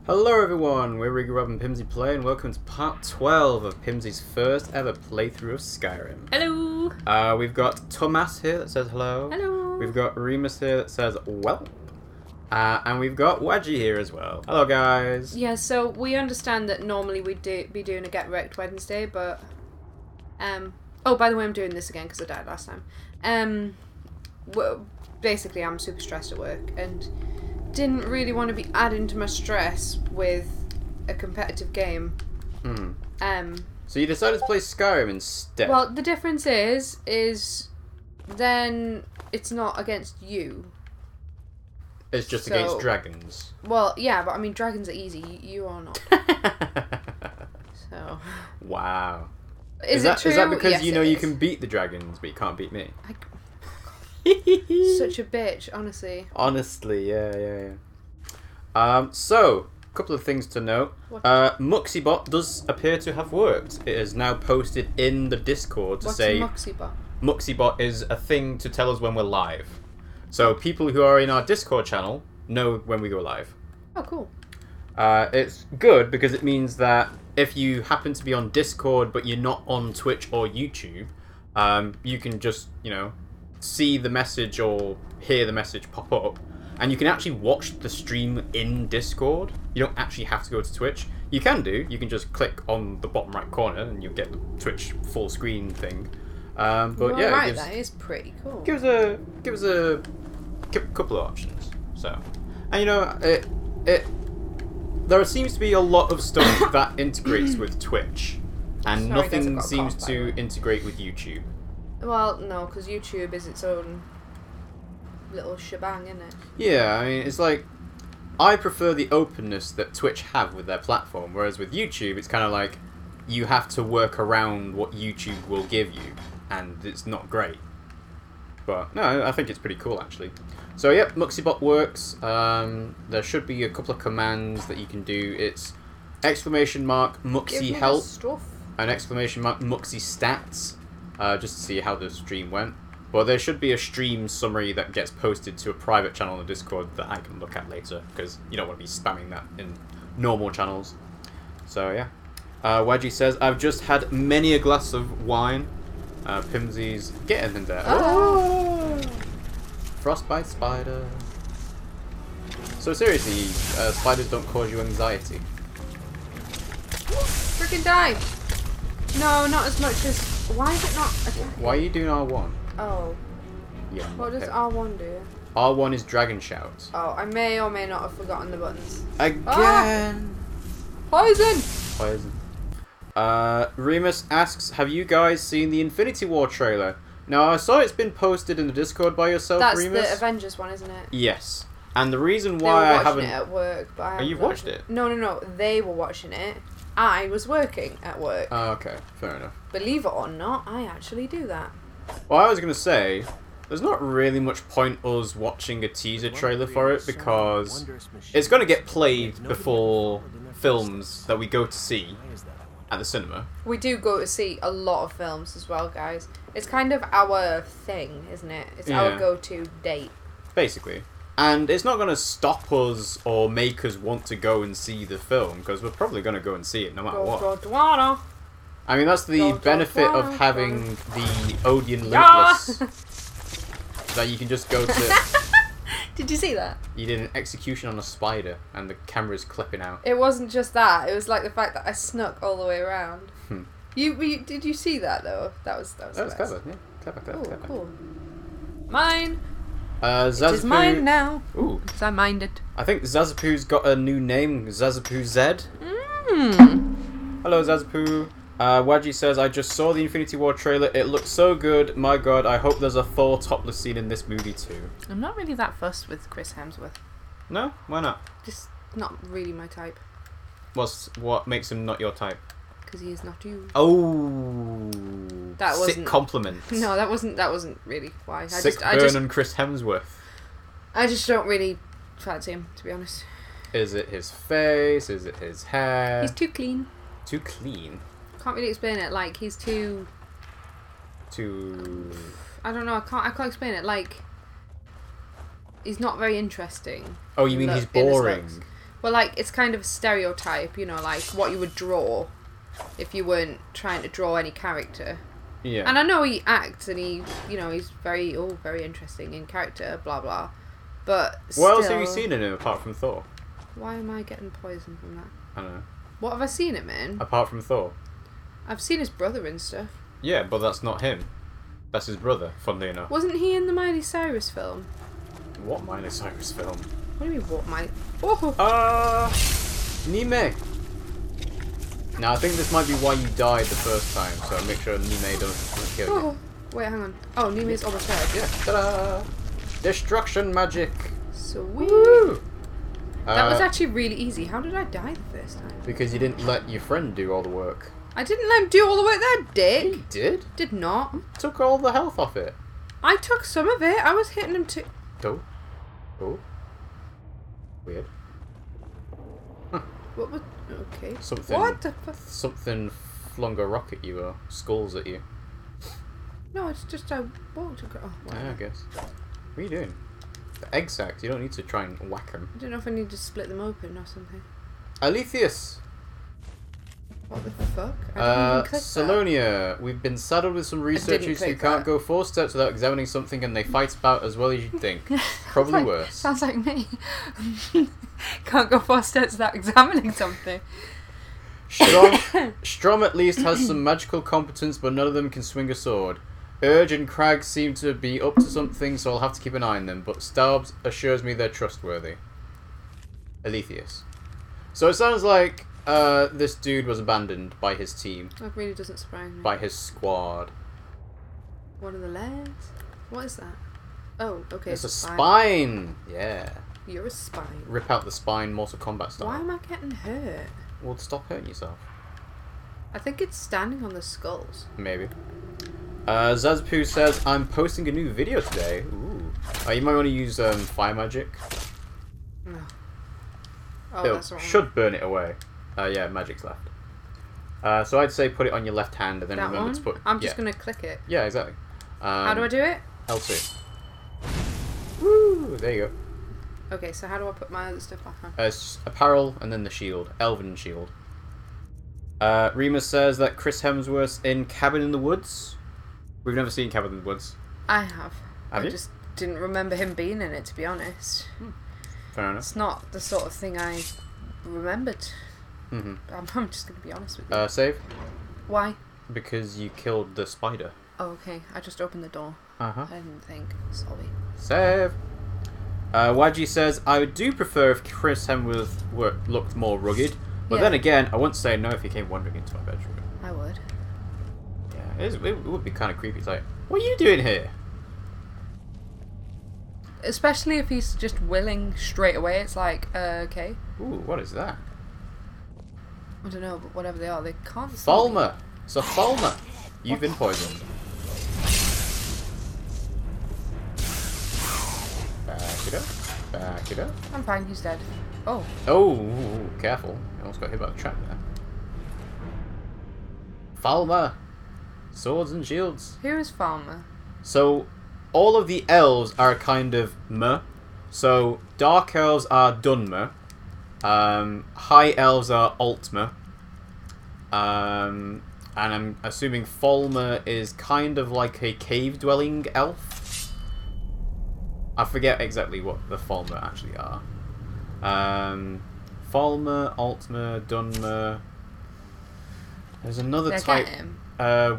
Hello everyone, we're Riggy Rob and Pimmsy Play, and welcome to part 12 of Pimmsy's first ever playthrough of Skyrim. Hello! We've got Thomas here that says hello. Hello! We've got Remus here that says welp. And we've got Wadgy here as well. Hello guys! Yeah, so we understand that normally we'd be doing a Get Wrecked Wednesday, but... Oh, by the way, I'm doing this again because I died last time. Well, basically, I'm super stressed at work, and didn't really want to be adding to my stress with a competitive game. So you decided to play Skyrim instead? Well, the difference is then it's not against you. It's just against dragons. Well, yeah, but I mean, dragons are easy. You are not. So. Wow. Is it true? Is that because yes, you know it you is. can beat the dragons, but you can't beat me? Such a bitch, honestly. Honestly, yeah. So, a couple of things to note. Muxybot does appear to have worked. It is now posted in the Discord to say... What's Muxybot? Muxybot is a thing to tell us when we're live. So, people who are in our Discord channel know when we go live. Oh, cool. It's good because it means that if you happen to be on Discord but you're not on Twitch or YouTube, you can just, see the message or hear the message pop up, and you can actually watch the stream in Discord. You don't actually have to go to Twitch. You can just click on the bottom right corner and you get the Twitch full screen thing. But yeah, right, that is pretty cool. Give us a couple of options. So, and there seems to be a lot of stuff that integrates with Twitch, and nothing seems to integrate with YouTube. Well, no, because YouTube is its own little shebang, isn't it? Yeah, I mean, it's like, I prefer the openness that Twitch have with their platform, whereas with YouTube, it's kind of like, you have to work around what YouTube will give you, and it's not great. But, no, I think it's pretty cool, actually. So, yep, Muxybot works. There should be a couple of commands that you can do. It's !Muxy help, and !Muxy stats. Just to see how the stream went. But there should be a stream summary that gets posted to a private channel on the Discord that I can look at later, because you don't want to be spamming that in normal channels. So yeah. Wadgy says, I've just had many a glass of wine. Pimmsy's getting in there. Oh! Frostbite spider. So seriously, spiders don't cause you anxiety? Freaking die! No, not as much as... Why is it not attacking? Why are you doing R1? Oh. Yeah. What does R1 do? R1 is Dragon Shout. Oh, I may or may not have forgotten the buttons. Again! Poison! Remus asks, have you guys seen the Infinity War trailer? Now, I saw it's been posted in the Discord by yourself, Remus. That's the Avengers one, isn't it? Yes. And the reason why I haven't... They were watching it at work, but I haven't... Oh, you've watched it? No. They were watching it. I was working at work. Oh, okay. Fair enough. Believe it or not, I actually do that. Well, I was going to say, there's not really much point us watching a teaser trailer for it, because it's going to get played before films that we go to see at the cinema. We do go to see a lot of films as well, guys. It's kind of our thing, isn't it? It's our go-to date. Basically. And it's not going to stop us or make us want to go and see the film, because we're probably going to go and see it no matter what. I mean, that's the benefit of having the Odeon Limitless. That you can just go to... Did you see that? You did an execution on a spider, and the camera's clipping out. It wasn't just that. It was like the fact that I snuck all the way around. Did you see that, though? That was clever, yeah. Clever. Cool. Mine! Zazapu... It is mine now. Ooh. Because I mined it. I think Zazapu's got a new name. Zazapu Z. Hello, Zazapu. Waji says, I just saw the Infinity War trailer. It looks so good. My god, I hope there's a Thor topless scene in this movie too. I'm not really that fussed with Chris Hemsworth. No? Why not? Just not really my type. What makes him not your type? Because he is not you. Oh, That sick wasn't... compliment. No, that wasn't really why. I just and Chris Hemsworth. I just don't really fancy him, to be honest. Is it his face? Is it his hair? He's too clean. Too clean? Can't really explain it. Like, he's too... I don't know. I can't explain it. Like, he's not very interesting. Oh, you mean he's boring? Well, like, it's kind of a stereotype, you know, like what you would draw if you weren't trying to draw any character. Yeah. And I know he acts and he, you know, he's very interesting in character, blah blah. But still, what else have you seen in him apart from Thor? Why am I getting poisoned from that? I don't know. What have I seen him in? Apart from Thor? I've seen his brother and stuff. Yeah, but that's not him. That's his brother, funnily enough. Wasn't he in the Miley Cyrus film? What Miley Cyrus film? What do you mean, what Miley? Oh! Nime! Now, I think this might be why you died the first time, so make sure Nime doesn't kill you. Wait, hang on. Oh, Nime's almost dead. Yeah, ta-da! Destruction magic! Sweet! Woo! That was actually really easy. How did I die the first time? Because you didn't let your friend do all the work. I didn't let him do all the work there, dick! You did? Did not. Took all the health off it. I took some of it. I was hitting him too. Oh. Weird. Huh. What was... Okay. Something... What the fuck? Something flung a rock at you or skulls at you. No, it's just I walked across... Oh, yeah, I guess. What are you doing? The egg sacs. You don't need to try and whack them. I don't know if I need to split them open or something. Aletheus! What the fuck? I didn't even click Salonia, we've been saddled with some researchers who can't go 4 steps without examining something and they fight about as well as you'd think. Probably worse. Sounds like me. Can't go 4 steps without examining something. Strom at least has some magical competence, but none of them can swing a sword. Urge and Crag seem to be up to something, so I'll have to keep an eye on them, but Staubs assures me they're trustworthy. Aletheus. So it sounds like this dude was abandoned by his team. That really doesn't surprise me. By his squad. One of the legs? What is that? Oh, okay. It's a spine! Yeah. You're a spine. Rip out the spine, Mortal Kombat style. Why am I getting hurt? Well, stop hurting yourself. I think it's standing on the skulls. Maybe. Zazpoo says, I'm posting a new video today. Ooh. You might want to use fire magic. No. Oh, that's wrong. Should burn it away. Yeah, magic's left. So I'd say put it on your left hand and then remember to put... I'm just going to click it. Yeah, exactly. How do I do it? L2. Woo! There you go. Okay, so how do I put my other stuff back on? It's apparel and then the shield. Elven shield. Remus says that Chris Hemsworth's in Cabin in the Woods. We've never seen Cabin in the Woods. I have. Have you? I just didn't remember him being in it, to be honest. Fair enough. It's not the sort of thing I remembered. Mm-hmm. I'm just going to be honest with you. Save? Why? Because you killed the spider. Oh, okay. I just opened the door. Uh-huh. I didn't think. Sorry. Save. YG says, I do prefer if Chris Hemsworth looked more rugged, but then again, I wouldn't say no if he came wandering into my bedroom. I would. Yeah, it would be kind of creepy. It's like, what are you doing here? Especially if he's just willing straight away. It's like, okay. Ooh, what is that? I don't know, but whatever they are, they can't see Falmer! It's a Falmer! You've been poisoned. Back it up. Back it up. I'm fine, he's dead. Oh. Oh, careful. I almost got hit by the trap there. Falmer! Swords and shields. Who is Falmer? So, all of the elves are kind of meh. So, dark elves are Dunmer. High elves are Altmer. And I'm assuming Falmer is kind of like a cave-dwelling elf. I forget exactly what the Falmer actually are. Falmer, Altmer, Dunmer. There's another type.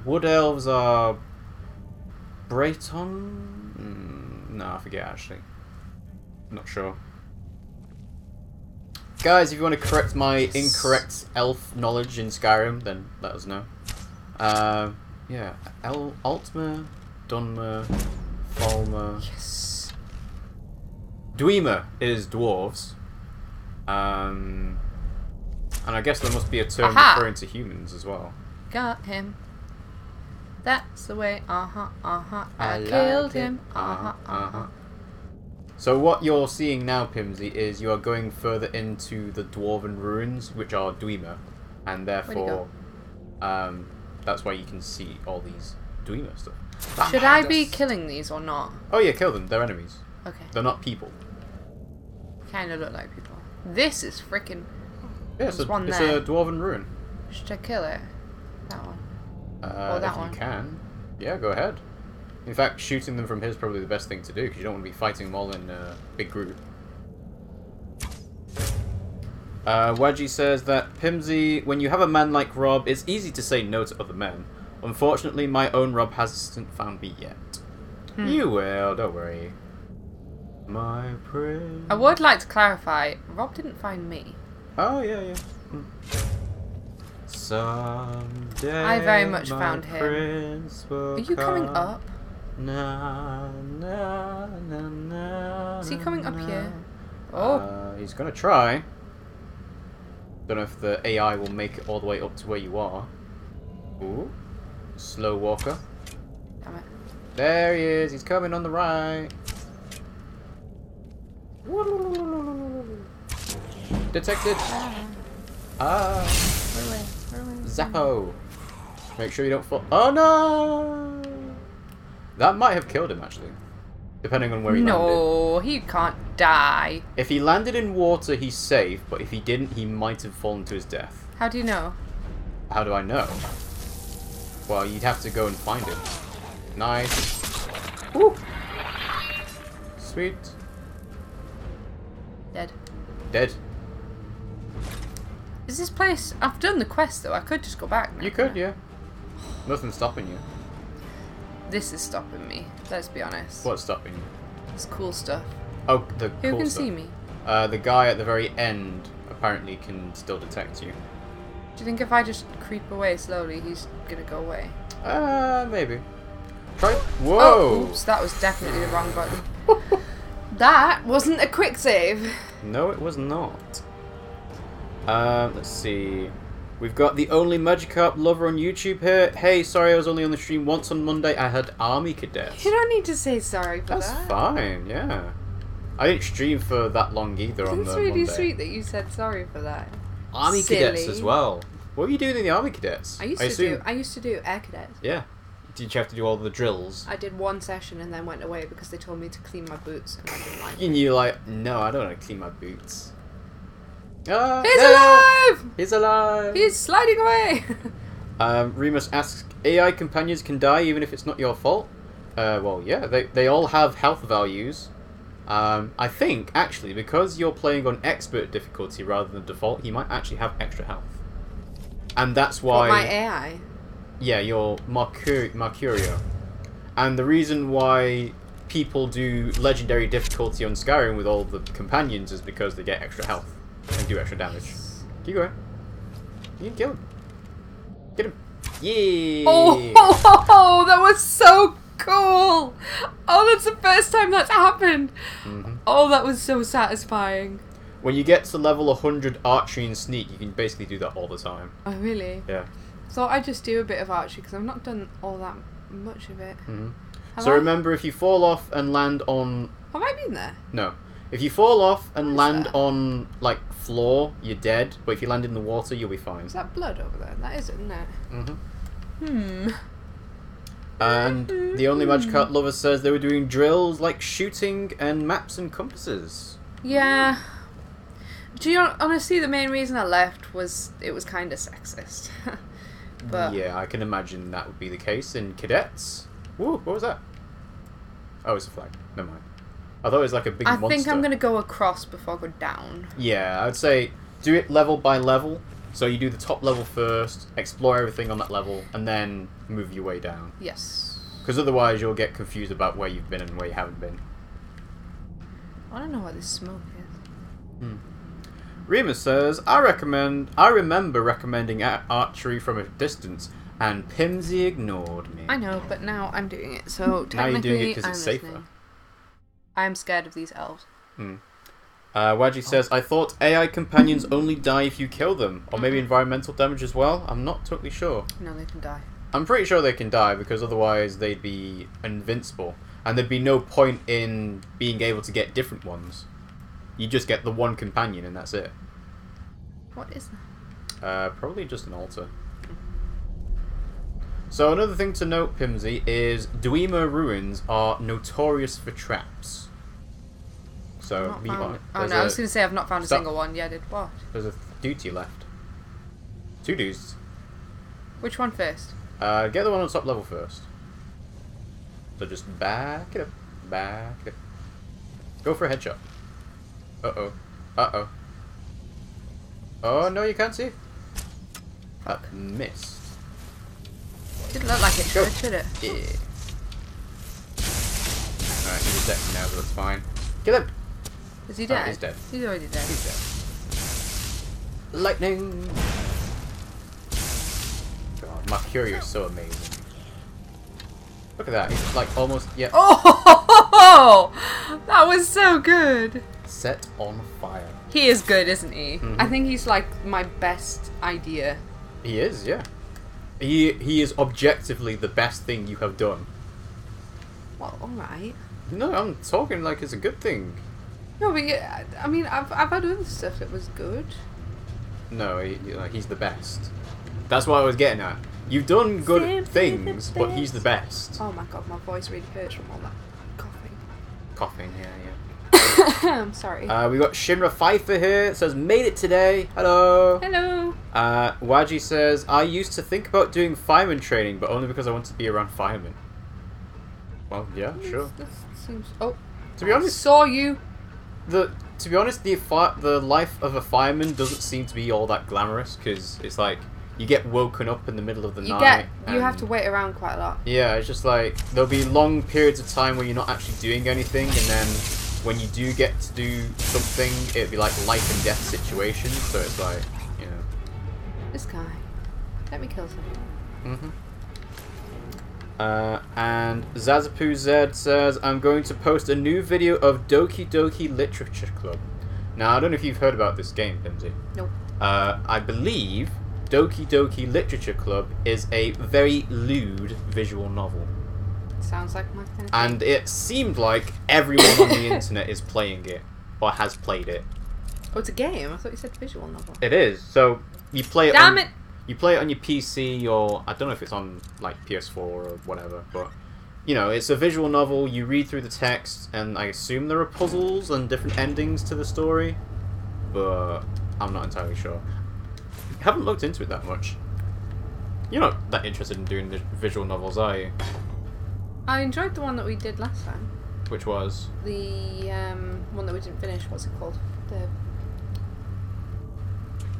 Wood elves are Breton. No, I forget actually. Not sure. Guys, if you want to correct my incorrect elf knowledge in Skyrim, then let us know. Yeah, Altmer, Dunmer, Falmer. Yes. Dwemer is dwarves. And I guess there must be a term referring to humans as well. Got him. That's the way. I like killed it. him. So what you're seeing now, Pimmsy, is you are going further into the dwarven ruins, which are Dwemer, and therefore, that's why you can see all these Dwemer stuff. Should I be killing these or not? Oh yeah, kill them. They're enemies. Okay. They're not people. Kind of look like people. This is freaking. Yeah, it's a there. dwarven ruin. Should I kill it? That one. Or that if one. you can, yeah, go ahead. In fact, shooting them from here is probably the best thing to do because you don't want to be fighting them all in a big group. Wadgy says that, Pimmsy, when you have a man like Rob, it's easy to say no to other men. Unfortunately, my own Rob hasn't found me yet. You will, don't worry. My prince. I would like to clarify, Rob didn't find me. Oh, yeah. Someday I very much found him. Prince will Are you coming come. up? Na, na, na, na, Is he coming up na. here? Oh. He's gonna try. Don't know if the AI will make it all the way up to where you are. Ooh. Slow walker. Damn it. There he is. He's coming on the right. Detected. Run away. Zappo. Make sure you don't fall. Oh no! That might have killed him actually. Depending on where he landed. No, he can't die. If he landed in water, he's safe, but if he didn't, he might have fallen to his death. How do you know? How do I know? Well, you'd have to go and find him. Nice. Woo! Sweet. Dead. Dead. Is this place... I've done the quest though, I could just go back now. You could, yeah. Nothing's stopping you. This is stopping me, let's be honest. What's stopping you? It's cool stuff. Oh, the Who cool can stuff. see me? The guy at the very end apparently can still detect you. Do you think if I just creep away slowly, he's gonna go away? Maybe. Try. Whoa! Oh, oops, that was definitely the wrong button. That wasn't a quick save. No, it was not. Let's see. We've got the only Magikarp lover on YouTube here. Hey, sorry I was only on the stream once on Monday. I had army cadets. You don't need to say sorry for That's that. fine, yeah. I didn't stream for that long either on the It's really Monday. sweet that you said sorry for that. Army cadets as well. What were you doing in the army cadets? I used to do air cadets. Yeah. Did you have to do all the drills? I did one session and then went away because they told me to clean my boots and I didn't like it. And you're like, no, I don't want to clean my boots. He's alive! He's alive! He's sliding away! Remus asks, AI companions can die even if it's not your fault? Well, yeah, they all have health values. I think, actually, because you're playing on expert difficulty rather than default, you might actually have extra health. And that's why... What, my AI? Yeah, your Mercurio. And the reason why people do legendary difficulty on Skyrim with all the companions is because they get extra health and do extra damage. Keep going. You can kill him. Get him. Yeah. Oh, that was so cool! Oh, that's the first time that's happened. Oh, that was so satisfying. When you get to level 100 archery and sneak, you can basically do that all the time. Oh, really? Yeah. Thought I'd just do a bit of archery because I've not done all that much of it. So remember, if you fall off and land on... Have I been there? No. If you fall off and land on, like, floor, you're dead. But if you land in the water, you'll be fine. Is that blood over there? That is, isn't it? And the only Magikarp lover says they were doing drills like shooting and maps and compasses. Yeah. Do you honestly, the main reason I left was it was kind of sexist. But yeah, I can imagine that would be the case in cadets. Woo, what was that? Oh, it's a flag. Never mind. I thought it was like a big monster. I think I'm going to go across before I go down. Yeah, I'd say do it level by level. So you do the top level first, explore everything on that level, and then move your way down. Yes. Because otherwise you'll get confused about where you've been and where you haven't been. I don't know what this smoke is. Remus says, I remember recommending archery from a distance, and Pimmsy ignored me. I know, but now I'm doing it, so technically now you're doing it because I'm it's listening. safer. I am scared of these elves. Wadgy says, I thought AI companions only die if you kill them, or maybe environmental damage as well. I'm not totally sure. No, they can die. I'm pretty sure they can die, because otherwise they'd be invincible. And there'd be no point in being able to get different ones. You just get the one companion and that's it. What is that? Probably just an altar. So another thing to note, Pimmsy, is Dwemer ruins are notorious for traps. So be on it. Oh no, I was going to say I've not found a single one. Yeah, I did. What? There's a duty left. 2 dudes. Which one first? Get the one on top level first. So just back it up. Back it up. Go for a headshot. Uh-oh. Uh-oh. Oh, no, you can't see? Missed. Didn't look like it should it? Yeah. Alright, he's dead now, so that's fine. Kill him! Is he dead? Oh, he's dead. He's already dead. He's dead. Lightning! God, Mercurio is so amazing. Look at that, he's like almost, yeah. Oh! That was so good! Set on fire. He is good, isn't he? I think he's like my best idea. He is, yeah. He is objectively the best thing you have done. Well, alright. No, I'm talking like it's a good thing. No, but yeah, I mean, I've had other stuff that was good. No, he's the best. That's what I was getting at. You've done good things, but he's the best. Oh my god, my voice really hurts from all that coughing. Coughing, yeah. I'm sorry. We got Shinra Pfeiffer here. It says, made it today. Hello. Hello. Waji says, I used to think about doing fireman training, but only because I want to be around firemen. Well, yeah, sure. That seems... Oh. To be honest, I saw you. the life of a fireman doesn't seem to be all that glamorous, because it's like you get woken up in the middle of the night. You have to wait around quite a lot. Yeah, it's just like there'll be long periods of time where you're not actually doing anything, and then when you do get to do something, it'd be like life and death situation. So it's like, you know. This guy. Let me kill someone. And Zazapu Z says, I'm going to post a new video of Doki Doki Literature Club. Now, I don't know if you've heard about this game, Pimmsy. Nope. I believe Doki Doki Literature Club is a very lewd visual novel. Sounds like my kind of thing. And it seemed like everyone on the internet is playing it, or has played it. Oh, it's a game? I thought you said visual novel. It is. So, you play it Damn it! You play it on your PC, or I don't know if it's on like PS4 or whatever, but you know, it's a visual novel. You read through the text, and I assume there are puzzles and different endings to the story, but I'm not entirely sure. I haven't looked into it that much. You're not that interested in doing the visual novels, are you? I enjoyed the one that we did last time. Which was? The one that we didn't finish. What's it called?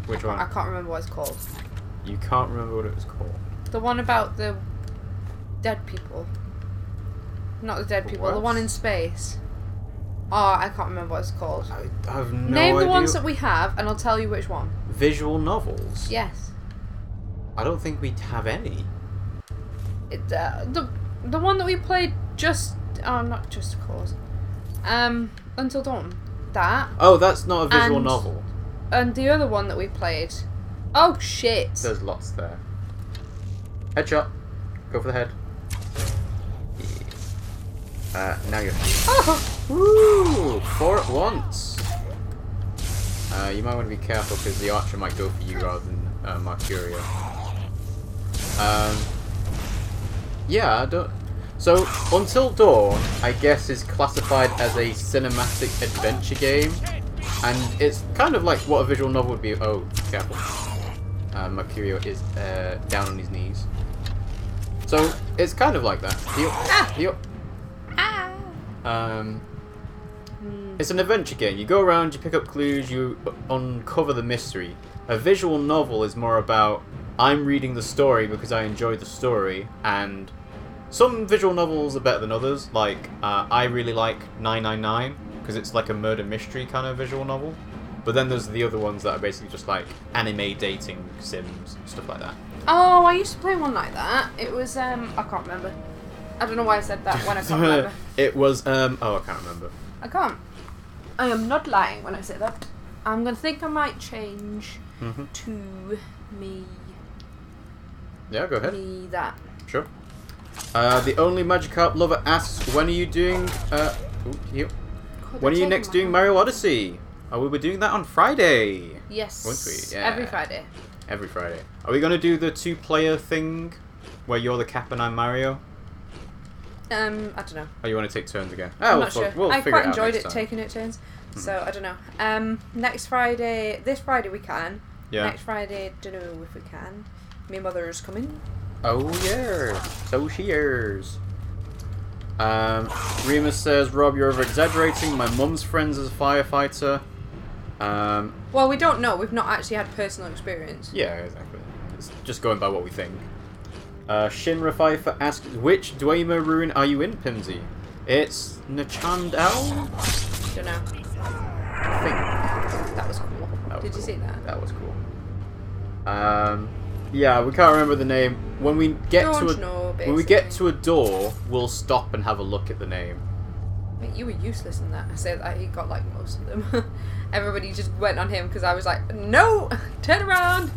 Which one? I can't remember what it's called. You can't remember what it was called? The one about the dead people. Not the dead people, What? the one in space. Oh, I can't remember what it's called. I have no Name the idea. ones that we have, and I'll tell you which one. Visual novels? Yes. I don't think we have any. The one that we played just... Oh, not Just Cause. Until Dawn. That. Oh, that's not a visual novel. And the other one that we played... Oh, shit. There's lots there. Headshot. Go for the head. Yeah. Now you're... Oh! Woo! 4 at once. You might want to be careful because the archer might go for you rather than Mercurio. Yeah, I don't... So, Until Dawn, I guess, is classified as a cinematic adventure game. And it's kind of like what a visual novel would be. Oh, careful. Mercurio is down on his knees. So, it's kind of like that. Heal. It's an adventure game. You go around, you pick up clues, you uncover the mystery. A visual novel is more about, I'm reading the story because I enjoy the story, and some visual novels are better than others. Like, I really like 999. because it's like a murder mystery kind of visual novel. But then there's the other ones that are basically just like anime dating sims, stuff like that. Oh, I used to play one like that. It was I can't remember. I don't know why I said that when I can't remember. It was oh, I can't remember. I can't. I am not lying when I say that. I'm gonna think I might change to me. Yeah, go ahead. Me that. Sure. The Only Magikarp Lover asks, when are you doing when are you next doing Mario Odyssey? Oh, we were doing that on Friday. Yes. Weren't we? Yeah. Every Friday. Every Friday. Are we gonna do the 2-player thing where you're the Cap and I'm Mario? I don't know. Or you want to take turns again? I'm not sure. We'll I figure quite it out enjoyed next it time. taking it turns. So I don't know. Next Friday, this Friday we can. Yeah. Next Friday, don't know if we can. My mother's coming. Oh yeah. So she is. Remus says, Rob, you're over exaggerating. My mum's friend's is a firefighter. Well, we don't know. We've not actually had personal experience. Yeah, exactly. It's just going by what we think. Shinra Pfeiffer asks, which Dwemer rune are you in, Pimmsy? It's Nachandel? Don't know. I think. That was cool. Did you see that? That was cool. Yeah, we can't remember the name. When we get to a door, we'll stop and have a look at the name. Mate, you were useless in that. I said that he got like most of them. Everybody just went on him because I was like, no, turn around,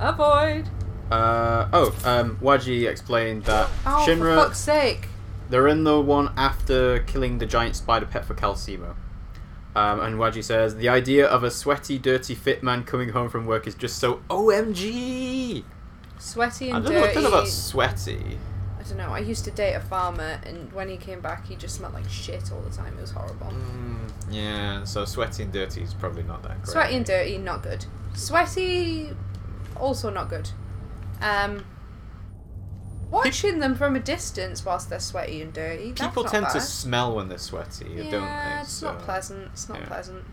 avoid. Waji explained that for Shinra, fuck's sake. they're in the one after killing the giant spider pet for Calcimo. And Waji says, the idea of a sweaty, dirty fit man coming home from work is just so OMG! Sweaty and I dirty. don't know about sweaty. I don't know. I used to date a farmer, and when he came back, he just smelled like shit all the time. It was horrible. Yeah, so sweaty and dirty is probably not that great. Sweaty and dirty, not good. Sweaty, also not good. Watching them from a distance whilst they're sweaty and dirty. People that's tend not to bad. smell when they're sweaty, don't they? Yeah, it's not pleasant. It's not yeah. pleasant.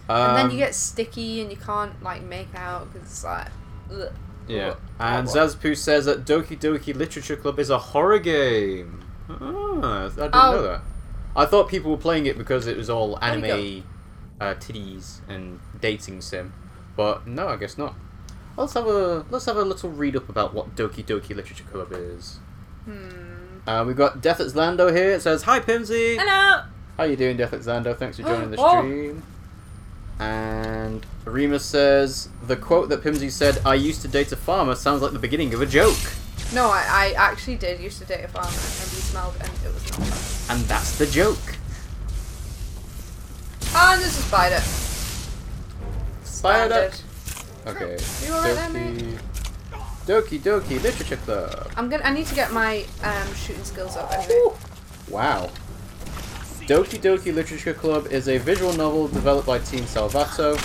And then you get sticky and you can't like make out because it's like. Ugh. Yeah. And Zazpoo says that Doki Doki Literature Club is a horror game. I didn't know that. I thought people were playing it because it was all anime titties and dating sim, but no, I guess not. Let's have a little read up about what Doki Doki Literature Club is. We've got Death at Zlando here. It says, "Hi Pimmsy." Hello. How you doing, Death at Zlando? Thanks for joining the stream. And Remus says, the quote that Pimmsy said, "I used to date a farmer," sounds like the beginning of a joke. No, I actually did used to date a farmer, and he smelled, and it was not fun. And that's the joke. Ah, and there's a spider. Spider. Standard. Okay. You alright there, mate? Doki Doki Literature Club. I need to get my shooting skills up anyway. Ooh. Wow. Doki Doki Literature Club is a visual novel developed by Team Salvato.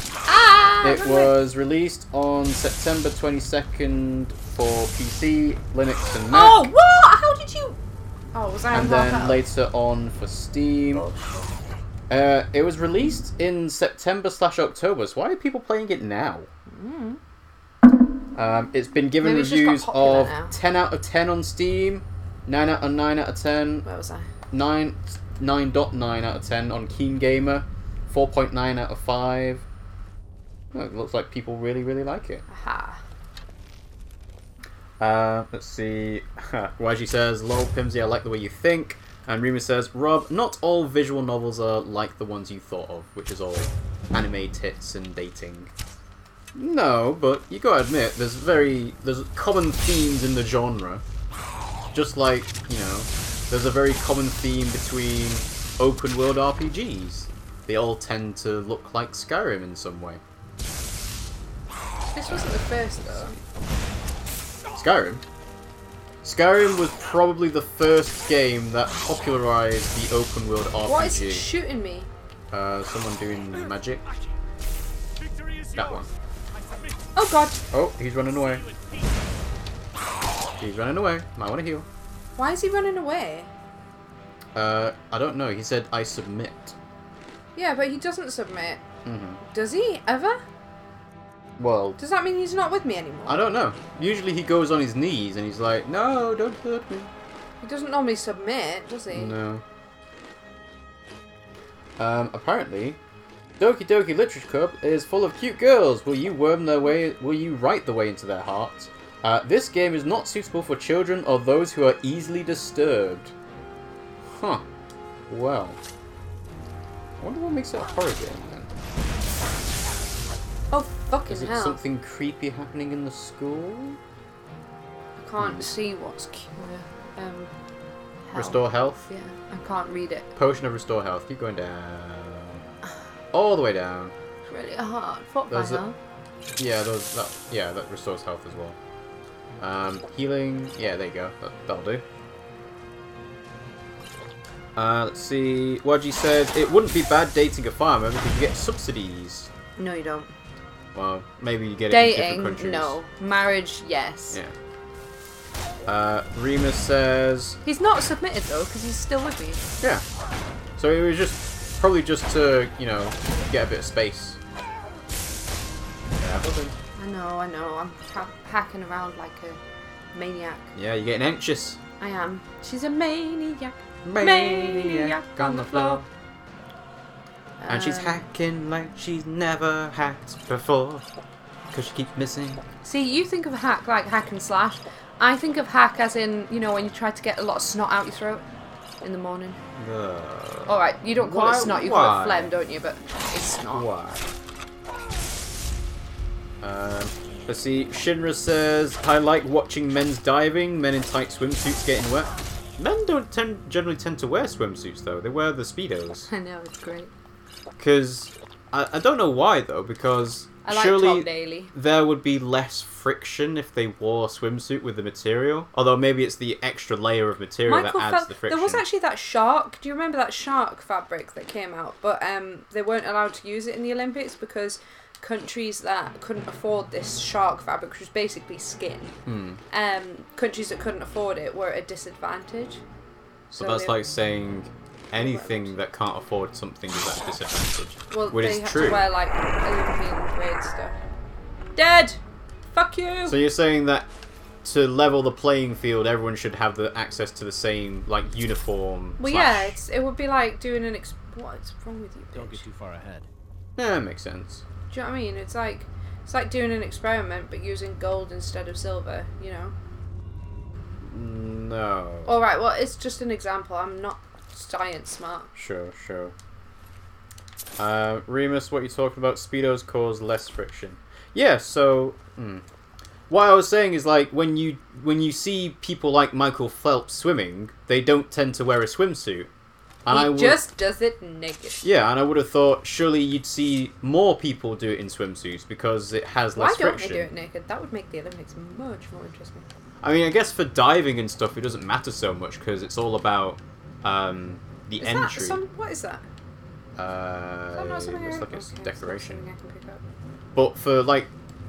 It was released on September 22nd for PC, Linux, and Mac. Oh, what? How did you? Oh, was I on And then later on for Steam. It was released in September/October, so why are people playing it now? It's been given Maybe it's just got reviews popular of now. 10 out of 10 on Steam, 9 out of 9 out of 10, Where was I? 9.9 out of 10 on Keen Gamer, 4.9 out of 5. Oh, it looks like people really, really like it. Aha. Let's see. YG says, "Lol, Pimmsy, I like the way you think." And Remus says, "Rob, not all visual novels are like the ones you thought of, which is all anime tits and dating." No, but you gotta admit, there's common themes in the genre. Just like, there's a very common theme between open world RPGs. They all tend to look like Skyrim in some way. This wasn't the first though. Skyrim? Skyrim was probably the first game that popularized the open world RPG. What is shooting me? Someone doing magic. That one. Oh god. Oh, he's running away. He's running away. Might want to heal. Why is he running away? I don't know. He said, "I submit." Yeah, but he doesn't submit. Does he? Ever? Well, Does that mean he's not with me anymore? I don't know. Usually he goes on his knees and he's like, "No, don't hurt me." He doesn't normally submit, does he? No. Apparently, Doki Doki Literature Club is full of cute girls. Will you write the way into their hearts? This game is not suitable for children or those who are easily disturbed. Huh. Well. I wonder what makes it a horror game then. Oh, fucking Is it hell. something creepy happening in the school? I can't see what's health. Restore health? Yeah, I can't read it. Potion of restore health. Keep going down. All the way down. It's really hard. Fuck my health. Yeah, that restores health as well. Healing. Yeah, there you go. That'll do. Let's see. Wadji says it wouldn't be bad dating a farmer because you get subsidies. No, you don't. Well, maybe you get it in different countries. No. Marriage, yes. Yeah. Remus says he's not submitted though because he's still with me. Yeah. So it was probably just to get a bit of space. Yeah. I know. I'm hacking around like a maniac. Yeah, you're getting anxious. I am. She's a maniac. Maniac on the floor. And she's hacking like she's never hacked before. Because she keeps missing. See, you think of hack like hack and slash. I think of hack as in, when you try to get a lot of snot out your throat in the morning. Alright, you don't call it snot, you call it phlegm, don't you? But it's snot. Why? Let's see. Shinra says, I like watching men's diving, men in tight swimsuits getting wet. Men don't generally tend to wear swimsuits, though. They wear the Speedos. I know, it's great. Because, I don't know why, though, because I like surely Tom Daly. There would be less friction if they wore a swimsuit with the material. Although maybe it's the extra layer of material that adds the friction. There was actually that shark. Do you remember that shark fabric that came out? But they weren't allowed to use it in the Olympics because countries that couldn't afford this shark fabric, which was basically skin, countries that couldn't afford it were at a disadvantage. So that's like saying anything that can't afford something is at a disadvantage. Well, which they is have true. to wear like Olympian grade stuff. Dead! Fuck you! So you're saying that to level the playing field, everyone should have the access to the same uniform. Well, yeah, it would be like doing an what's wrong with you, bitch? Don't get too far ahead. Yeah, that makes sense. Do you know what I mean? It's like doing an experiment but using gold instead of silver. No. All right. Well, it's just an example. I'm not science smart. Sure. Remus, what you talking about? Speedos cause less friction. Yeah. So, what I was saying is when you see people like Michael Phelps swimming, they don't tend to wear a swimsuit. And he just does it naked. Yeah, and I would have thought surely you'd see more people do it in swimsuits because it has less friction. Why don't they do it naked? That would make the Olympics much more interesting. I mean, I guess for diving and stuff, it doesn't matter so much because it's all about the entry. What is that? Looks like it's decoration. Something I can pick up. But for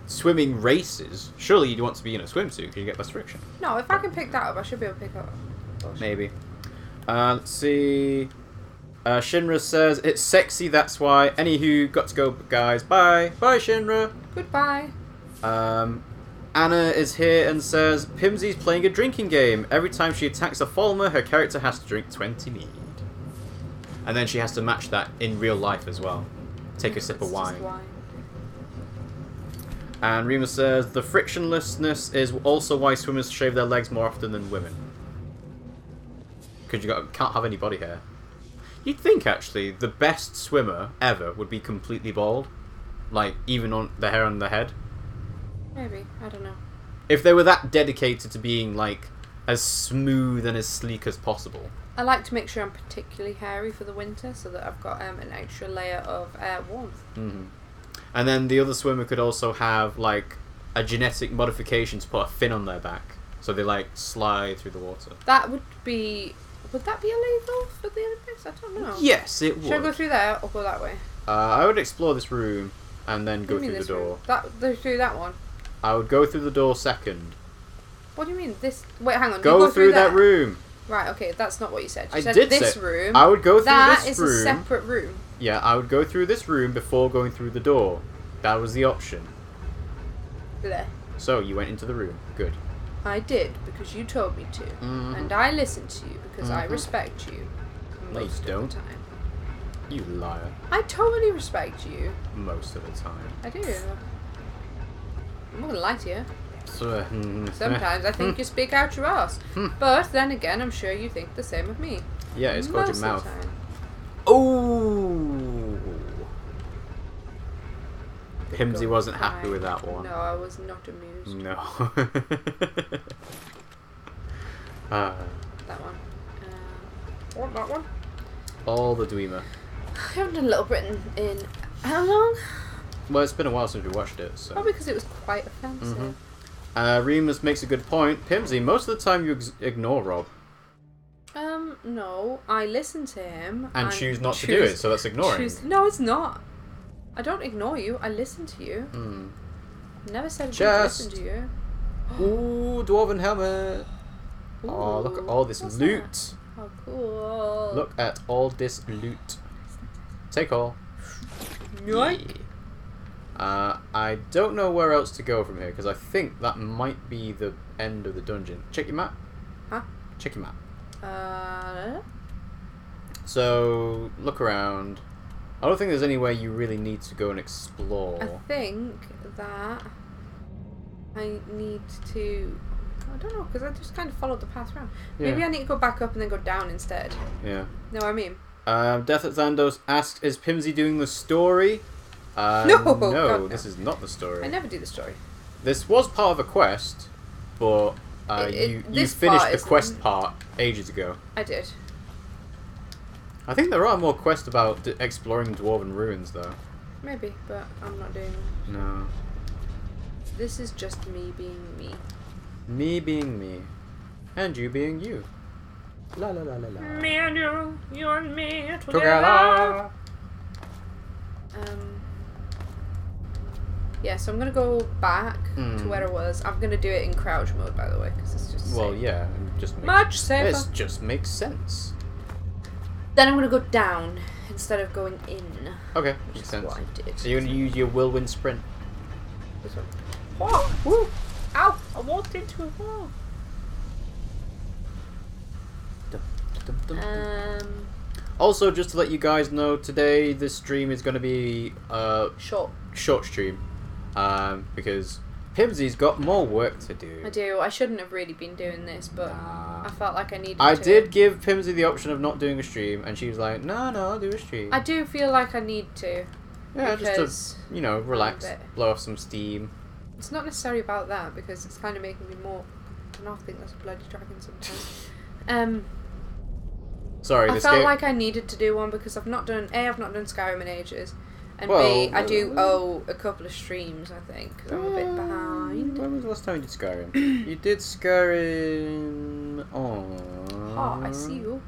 swimming races, surely you'd want to be in a swimsuit because you get less friction. No, if I can pick that up, I should be able to pick up. Maybe. Let's see. Shinra says, it's sexy, that's why. Anywho, got to go, guys. Bye. Bye, Shinra. Goodbye. Anna is here and says, Pimmsy's playing a drinking game. Every time she attacks a Falmer, her character has to drink 20 mead. And then she has to match that in real life as well. Take a sip of wine. And Rima says, the frictionlessness is also why swimmers shave their legs more often than women. Because you can't have any body hair. You'd think, actually, the best swimmer ever would be completely bald. Even on the hair on the head. Maybe. I don't know. If they were that dedicated to being, as smooth and as sleek as possible. I like to make sure I'm particularly hairy for the winter so that I've got an extra layer of warmth. Mm-hmm. And then the other swimmer could also have, a genetic modification to put a fin on their back. So they, slide through the water. That would be... Would that be illegal for the Olympics? I don't know. Yes, it would. Should I go through there or go that way? I would explore this room and then go through the door. Through that one? I would go through the door second. What do you mean? This... Wait, hang on. Go through that room. Right, okay, that's not what you said. You said this room. I would go through this room. That is a separate room. Yeah, I would go through this room before going through the door. That was the option. Bleh. So, you went into the room. Good. I did, because you told me to. Mm-hmm. And I listened to you, because I respect you. No, you don't. Of the time. You liar. I totally respect you. Most of the time. I do. I'm not gonna lie to you. So, Sometimes I think you speak out your ass. But then again, I'm sure you think the same of me. yeah, it's called your Most mouth. of the time. Oh. Pimmsy Good wasn't happy time. with that one. No, I was not amused. No. That one. What, that one? All the Dwemer. I haven't done Little Britain in how long? Well, it's been a while since we watched it, so. Probably because it was quite offensive. Remus makes a good point. Pimmsy, most of the time you ignore Rob. No. I listen to him. And choose not to do it, so that's ignoring. No, it's not. I don't ignore you. I listen to you. Never said I didn't listen to you. Ooh, Dwarven helmet. Ooh, Oh, look at all this what's loot. that? Oh, cool. Look at all this loot. Take all. Yoink. I don't know where else to go from here, because I think that might be the end of the dungeon. Check your map. Huh? Check your map. Uh, So, look around. I don't think there's anywhere you really need to go and explore. I think that I need to... I don't know, because I just kind of followed the path around. Yeah. Maybe I need to go back up and then go down instead. Yeah. Know what I mean? Death at Zandos asks, is Pimmsy doing the story? No, God, no. This is not the story. I never do the story. This was part of a quest, but you this finished part the isn't. quest part ages ago. I did. I think there are more quests about exploring Dwarven ruins, though. Maybe, but I'm not doing it. No. This is just me being me. Me being me. And you being you. La la la la la. Me and you and me Together. Yeah, so I'm gonna go back to where I was. I'm gonna do it in crouch mode, by the way, because it's just Well, safe. yeah, it just makes, Much safer. It just makes sense. Then I'm gonna go down instead of going in. Okay, Which makes is sense. what I did. So you're gonna use your whirlwind sprint. This one. Whoa! Woo! Ow! I walked into a wall. Dum, dum, dum, dum. Also, just to let you guys know, today this stream is going to be short stream, because Pimmsy's got more work to do. I do. I shouldn't have really been doing this, but I felt like I needed to. I did give Pimmsy the option of not doing a stream, and she was like, no, I'll do a stream. I do feel like I need to. Yeah, just to, relax, blow off some steam. It's not necessarily about that, because it's kind of making me more... I don't know, I think that's a bloody dragon sometimes. Sorry, I felt like I needed to do one because I've not done Skyrim in ages, and well, B, I do owe a couple of streams, I think, because I'm a bit behind. When was the last time you did Skyrim? You did Skyrim... Oh, I see you.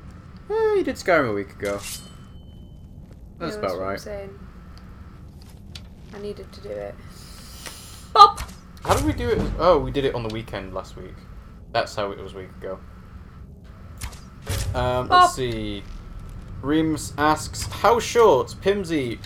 You did Skyrim a week ago. That's Yeah, about what right. I'm saying. I needed to do it. Bop! How did we do it? Oh, we did it on the weekend last week. That's how it was a week ago. Let's see. Reams asks, how short, Pimmsy?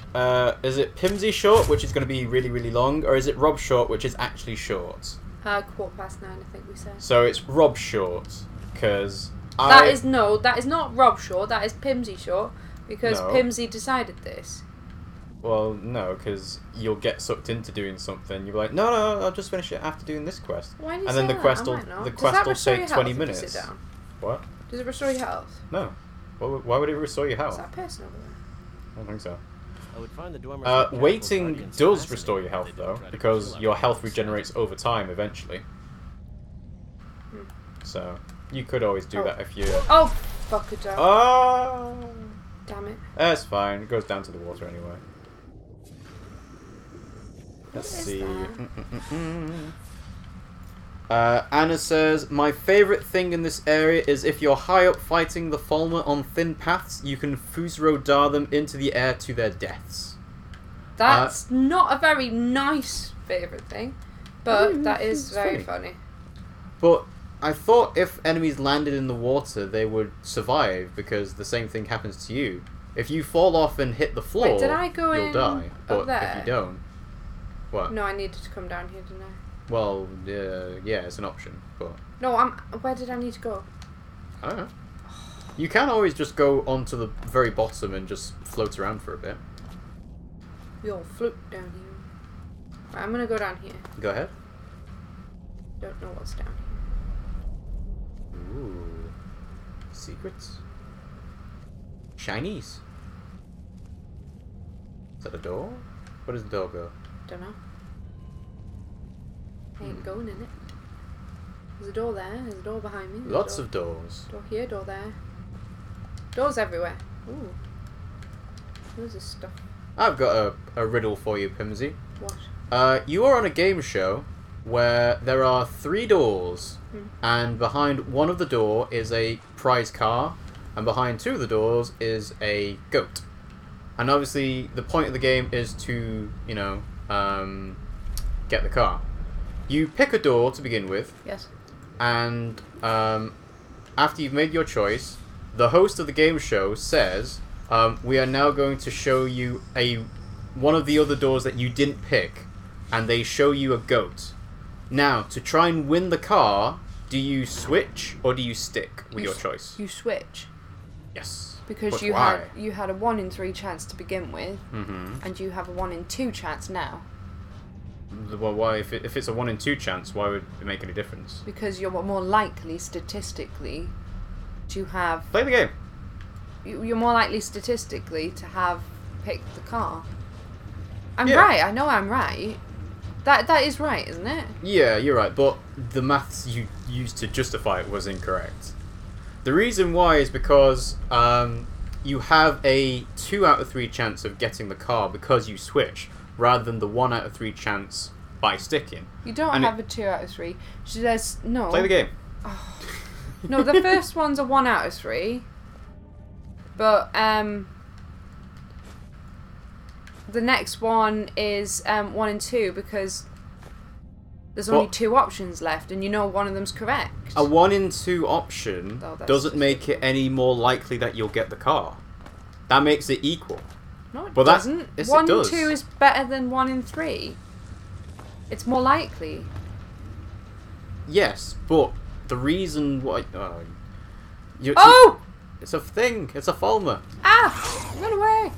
Is it Pimmsy short, which is going to be really, really long, or is it Rob short, which is actually short? 9:15, I think we said. So it's Rob short, because that is not Rob short, that is Pimmsy short, because No. Pimmsy decided this. Well, no, because you'll get sucked into doing something. You'll be like, no, I'll just finish it after doing this quest. Why do you And say then the that? quest I will might not. the Does quest that will restore take your 20 health if you minutes. sit down? What? Does it restore your health? No. Why would it restore your Is health? that personal? I don't think so. I would find the Dwemer Waiting guardians does fascinating restore your if health, they don't though, try to because kill your everyone health else. regenerates over time eventually. So, you could always do that if you... Oh, fuck it up. Oh! Damn it. That's fine. It goes down to the water anyway. Let's What is see. that? Anna says, my favourite thing in this area is if you're high up fighting the Falmer on thin paths, you can Fusro-dar them into the air to their deaths. That's not a very nice favourite thing, but that is very funny. But I thought if enemies landed in the water, they would survive, because the same thing happens to you. If you fall off and hit the floor, Wait, did I go you'll in die. But up there? if you don't... What? No, I needed to come down here, didn't I? Well, yeah, it's an option, but... No, where did I need to go? I don't know. You can always just go onto the very bottom and just float around for a bit. You'll float down here. Right, I'm gonna go down here. Go ahead. Don't know what's down here. Ooh. Secrets? Shinies? Is that a door? Where does the door go? Don't know. I ain't going in it. There's a door there. There's a door behind me. There's Lots a door. of doors. Door here, door there. Doors everywhere. Ooh. Where's this stuff? I've got a riddle for you, Pimmsy. What? You are on a game show where there are 3 doors, and behind one of the door is a prize car, and behind 2 of the doors is a goat. And obviously, the point of the game is to, you know, get the car. You pick a door to begin with. Yes. And after you've made your choice, the host of the game show says, we are now going to show you one of the other doors that you didn't pick, and they show you a goat. Now, to try and win the car, do you switch or do you stick with your choice? You switch. Yes. Because But you why? had a 1 in 3 chance to begin with, and you have a 1 in 2 chance now. Well, why? If it's a 1 in 2 chance, why would it make any difference? Because you're more likely, statistically, to have... Play the game. You're more likely, statistically, to have picked the car. I'm Yeah. right. I know I'm right. That is right, isn't it? Yeah, you're right, but the maths you used to justify it was incorrect. The reason why is because you have a 2 out of 3 chance of getting the car because you switch, rather than the 1 out of 3 chance by sticking. You don't And have a 2 out of 3. So there's no. Play the game. No, the first one's a 1 out of 3. But the next one is 1 in 2 because there's only 2 options left, and you know one of them's correct. A 1 in 2 option that's doesn't make it any more likely that you'll get the car. That makes it equal. No, it Well, doesn't. yes, 1 it in does. 2 is better than 1 in 3. It's more likely. Yes, but the reason why... Oh! It's a thing. It's a Fulmer. Ah! Run away!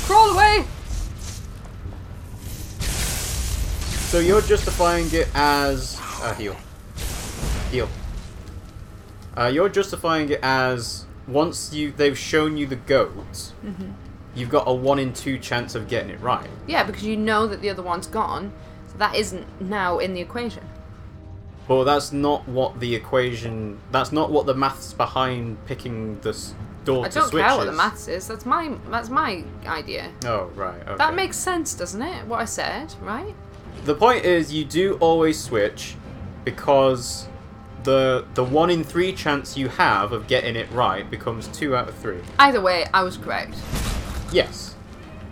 Crawl away! So you're justifying it as... heal. Heal. You're justifying it as... Once they've shown you the goat, you've got a 1 in 2 chance of getting it right. Yeah, because you know that the other one's gone, so that isn't now in the equation. But that's not what the equation... That's not what the maths behind picking this door I to don't switch care what is. the maths is. That's my idea. Oh, right. Okay. That makes sense, doesn't it? What I said, right? The point is, you do always switch because the 1 in 3 chance you have of getting it right becomes 2 out of 3. Either way, I was correct. Yes.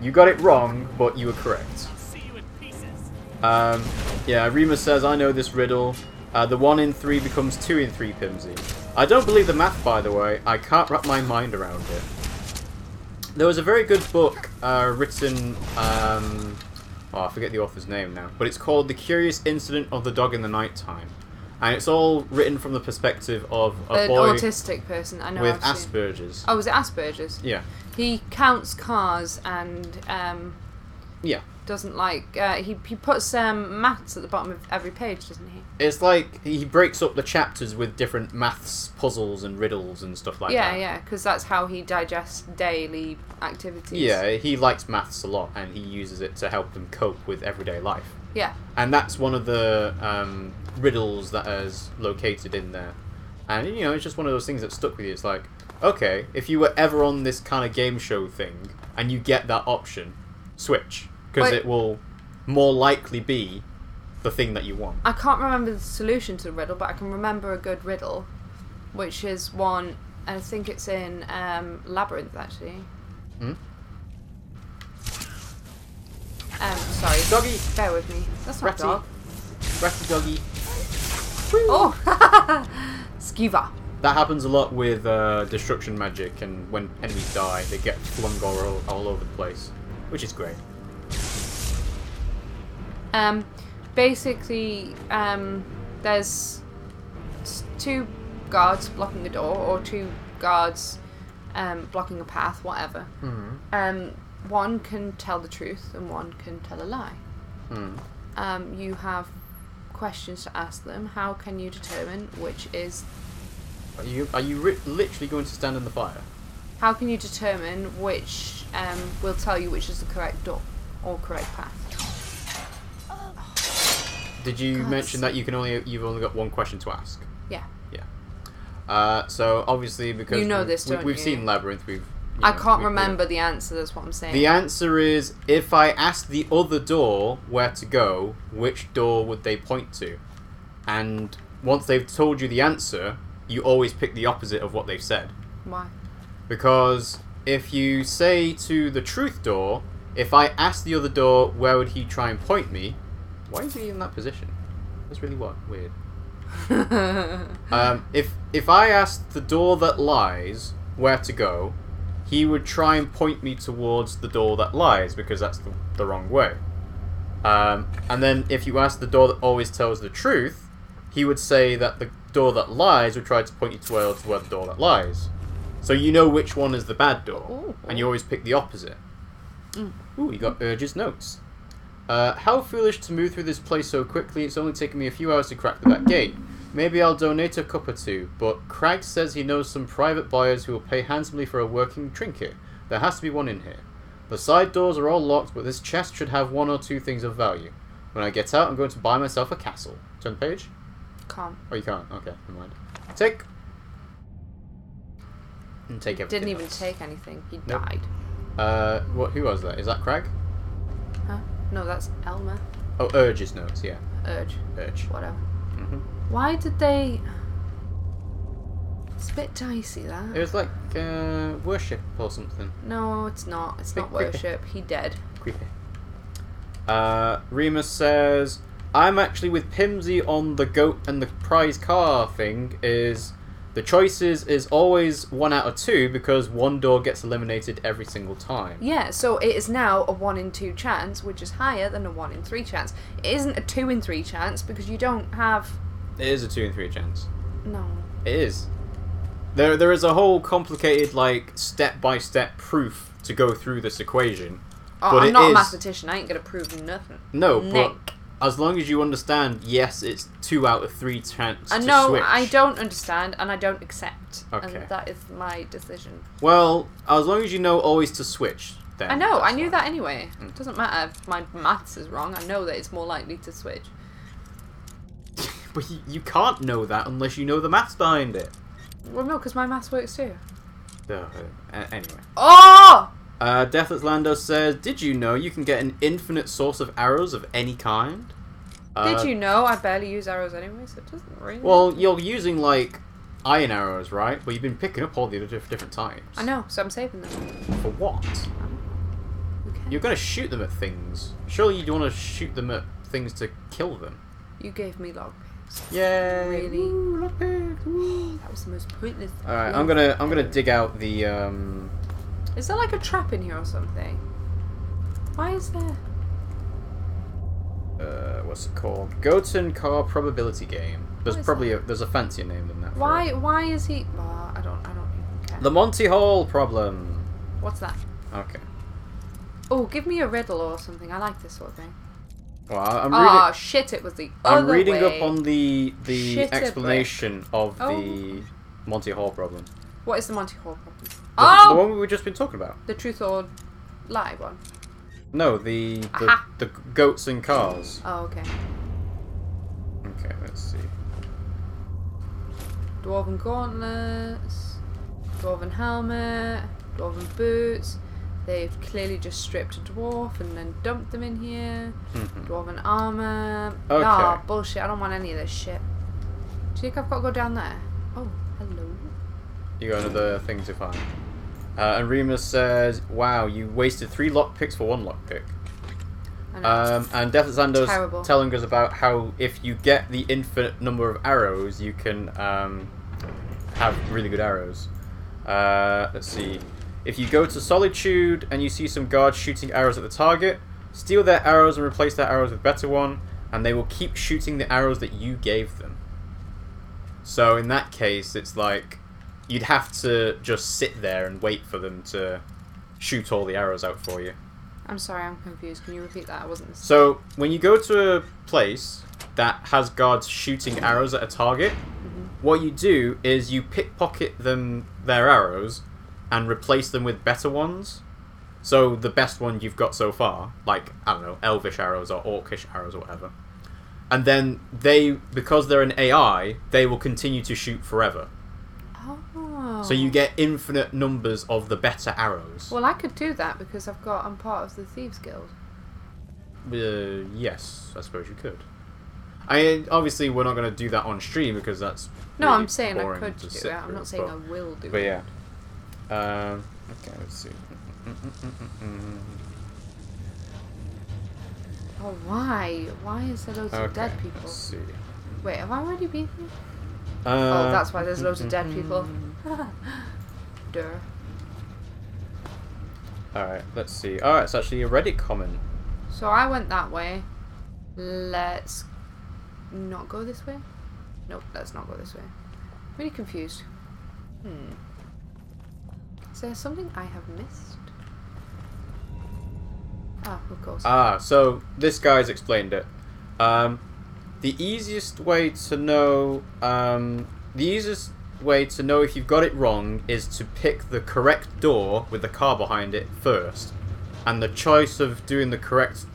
You got it wrong, but you were correct. See you in pieces. Yeah, Rima says, I know this riddle. The 1 in 3 becomes 2 in 3, Pimmsy. I don't believe the math, by the way. I can't wrap my mind around it. There was a very good book written... I forget the author's name now. But it's called The Curious Incident of the Dog in the Nighttime. And it's all written from the perspective of a boy... An autistic person, I know. with I've seen. Asperger's. Oh, was it Asperger's? Yeah. He counts cars and Yeah. doesn't like... he puts maths at the bottom of every page, doesn't he? It's like he breaks up the chapters with different maths puzzles and riddles and stuff like that. Yeah, because that's how he digests daily activities. Yeah, he likes maths a lot and he uses it to help him cope with everyday life. Yeah. And that's one of the riddles that is located in there. And, you know, it's just one of those things that stuck with you. It's like, okay, if you were ever on this kind of game show thing and you get that option, switch. Because it will more likely be the thing that you want. I can't remember the solution to the riddle, but I can remember a good riddle, which is one, and I think it's in Labyrinth, actually. Hmm? Sorry. Doggy! Bear with me. That's not a Ratty. dog. Ratty doggy. Oh! Skiva. That happens a lot with destruction magic, and when enemies die, they get flung all over the place, which is great. Basically, there's 2 guards blocking the door, or 2 guards blocking a path, whatever. One can tell the truth and one can tell a lie. You have questions to ask them. How can you determine which is... Are you literally going to stand in the fire? How can you determine which will tell you which is the correct door or correct path? Did you mention that you've only got one question to ask? Yeah. Yeah. So obviously because we've seen Labyrinth, I can't remember the answer. That's what I'm saying. The answer is, if I asked the other door where to go, which door would they point to? And once they've told you the answer, you always pick the opposite of what they've said. Why? Because if you say to the truth door, if I asked the other door where would he try and point me, why is he in that position? That's really weird. If I asked the door that lies where to go, he would try and point me towards the door that lies, because that's the wrong way. And then if you ask the door that always tells the truth, he would say that the door that lies would try to point you towards where the door that lies. So you know which one is the bad door, and you always pick the opposite. Ooh, you got Urge's notes. How foolish to move through this place so quickly. It's only taken me a few hours to crack the back gate. Maybe I'll donate a cup or two, but Crag says he knows some private buyers who will pay handsomely for a working trinket. There has to be one in here. The side doors are all locked, but this chest should have one or two things of value. When I get out, I'm going to buy myself a castle. Turn the page? Can't. Oh, you can't? Okay, never mind. Take. And take everything. Didn't even else. take anything. He Nope. died. Who was that? Is that Crag? Huh? No, that's Elmer. Oh, Urge's notes, yeah. Urge. Whatever. Why did they... It's a bit dicey, that. It was like worship or something. No, it's not. It's not creepy. worship. He dead. Creepy. Remus says, I'm actually with Pimmsy on the goat and the prize car thing. The choices is always 1 out of 2 because one door gets eliminated every single time. Yeah, so it is now a 1 in 2 chance, which is higher than a 1 in 3 chance. It isn't a 2 in 3 chance because you don't have... It is a 2 in 3 chance. No. It is. There is a whole complicated, like, step-by-step proof to go through this equation. Oh, but I'm not a mathematician. I ain't gonna prove nothing. No, but as long as you understand, yes, it's 2 out of 3 chance to switch. No, I don't understand, and I don't accept. Okay. And that is my decision. Well, as long as you know always to switch, then... I know, I knew fine. that anyway. It doesn't matter if my maths is wrong. I know that it's more likely to switch. But you can't know that unless you know the maths behind it. Well, no, because my maths works too. Anyway. Oh! Deathless Lando says, did you know you can get an infinite source of arrows of any kind? Did you know? I barely use arrows anyway, so it doesn't really Well, matter. you're using, like, iron arrows, right? Well, you've been picking up all the other different types. I know, so I'm saving them. For what? Okay. You're going to shoot them at things. Surely you want to shoot them at things to kill them. You gave me log pigs. Yay! Really? Ooh, look big. Ooh. That was the most pointless. Alright, I'm gonna dig out the Is there like a trap in here or something? Why is there? What's it called? Goten Car Probability Game. There's probably there's a fancier name than that. Why is he? Oh, I don't even care. The Monty Hall problem. What's that? Okay. Oh, give me a riddle or something. I like this sort of thing. Well, I'm Oh reading. shit! It was the other I'm reading way. up on the Shit, explanation of Oh. the Monty Hall problem. What is the Monty Hall problem? The one we've just been talking about. The truth or lie one. No, the Aha. the goats and cars. Oh, okay. Okay, let's see. Dwarven gauntlets, dwarven helmet, dwarven boots. They've clearly just stripped a dwarf and then dumped them in here. Dwarven armor. Okay. Nah, bullshit. I don't want any of this shit. Do you think I've got to go down there? Oh, hello. You got another thing to find. And Remus says, wow, you wasted 3 lockpicks for 1 lockpick. I know. And Death Zando's Terrible. telling us about how if you get the infinite number of arrows, you can have really good arrows. Let's see. If you go to Solitude and you see some guards shooting arrows at the target, steal their arrows and replace their arrows with better one, and they will keep shooting the arrows that you gave them. So in that case, it's like, you'd have to just sit there and wait for them to shoot all the arrows out for you. I'm sorry, I'm confused. Can you repeat that? I wasn't... So, when you go to a place that has guards shooting arrows at a target, what you do is you pickpocket their arrows and replace them with better ones. So, the best one you've got so far, like, I don't know, elvish arrows or orcish arrows or whatever. And then because they're an AI, they will continue to shoot forever. Oh. So you get infinite numbers of the better arrows. Well, I could do that because I'm part of the Thieves Guild. Yes, I suppose you could. Obviously we're not going to do that on stream because that's No, really I'm saying I boring could to do sit it. I'm through, not saying I will do but it. yeah. Okay, let's see. Oh, why? Why is there loads of dead people? Let's see. Wait, have I already been here? Oh, that's why there's loads of dead people. Duh. Alright, let's see. Oh, it's actually a Reddit comment. So I went that way. Let's not go this way? Nope, let's not go this way. I'm really confused. Is there something I have missed? Ah, of course. So this guy's explained it. The easiest way to know if you've got it wrong is to pick the correct door with the car behind it first. And the choice of doing the correct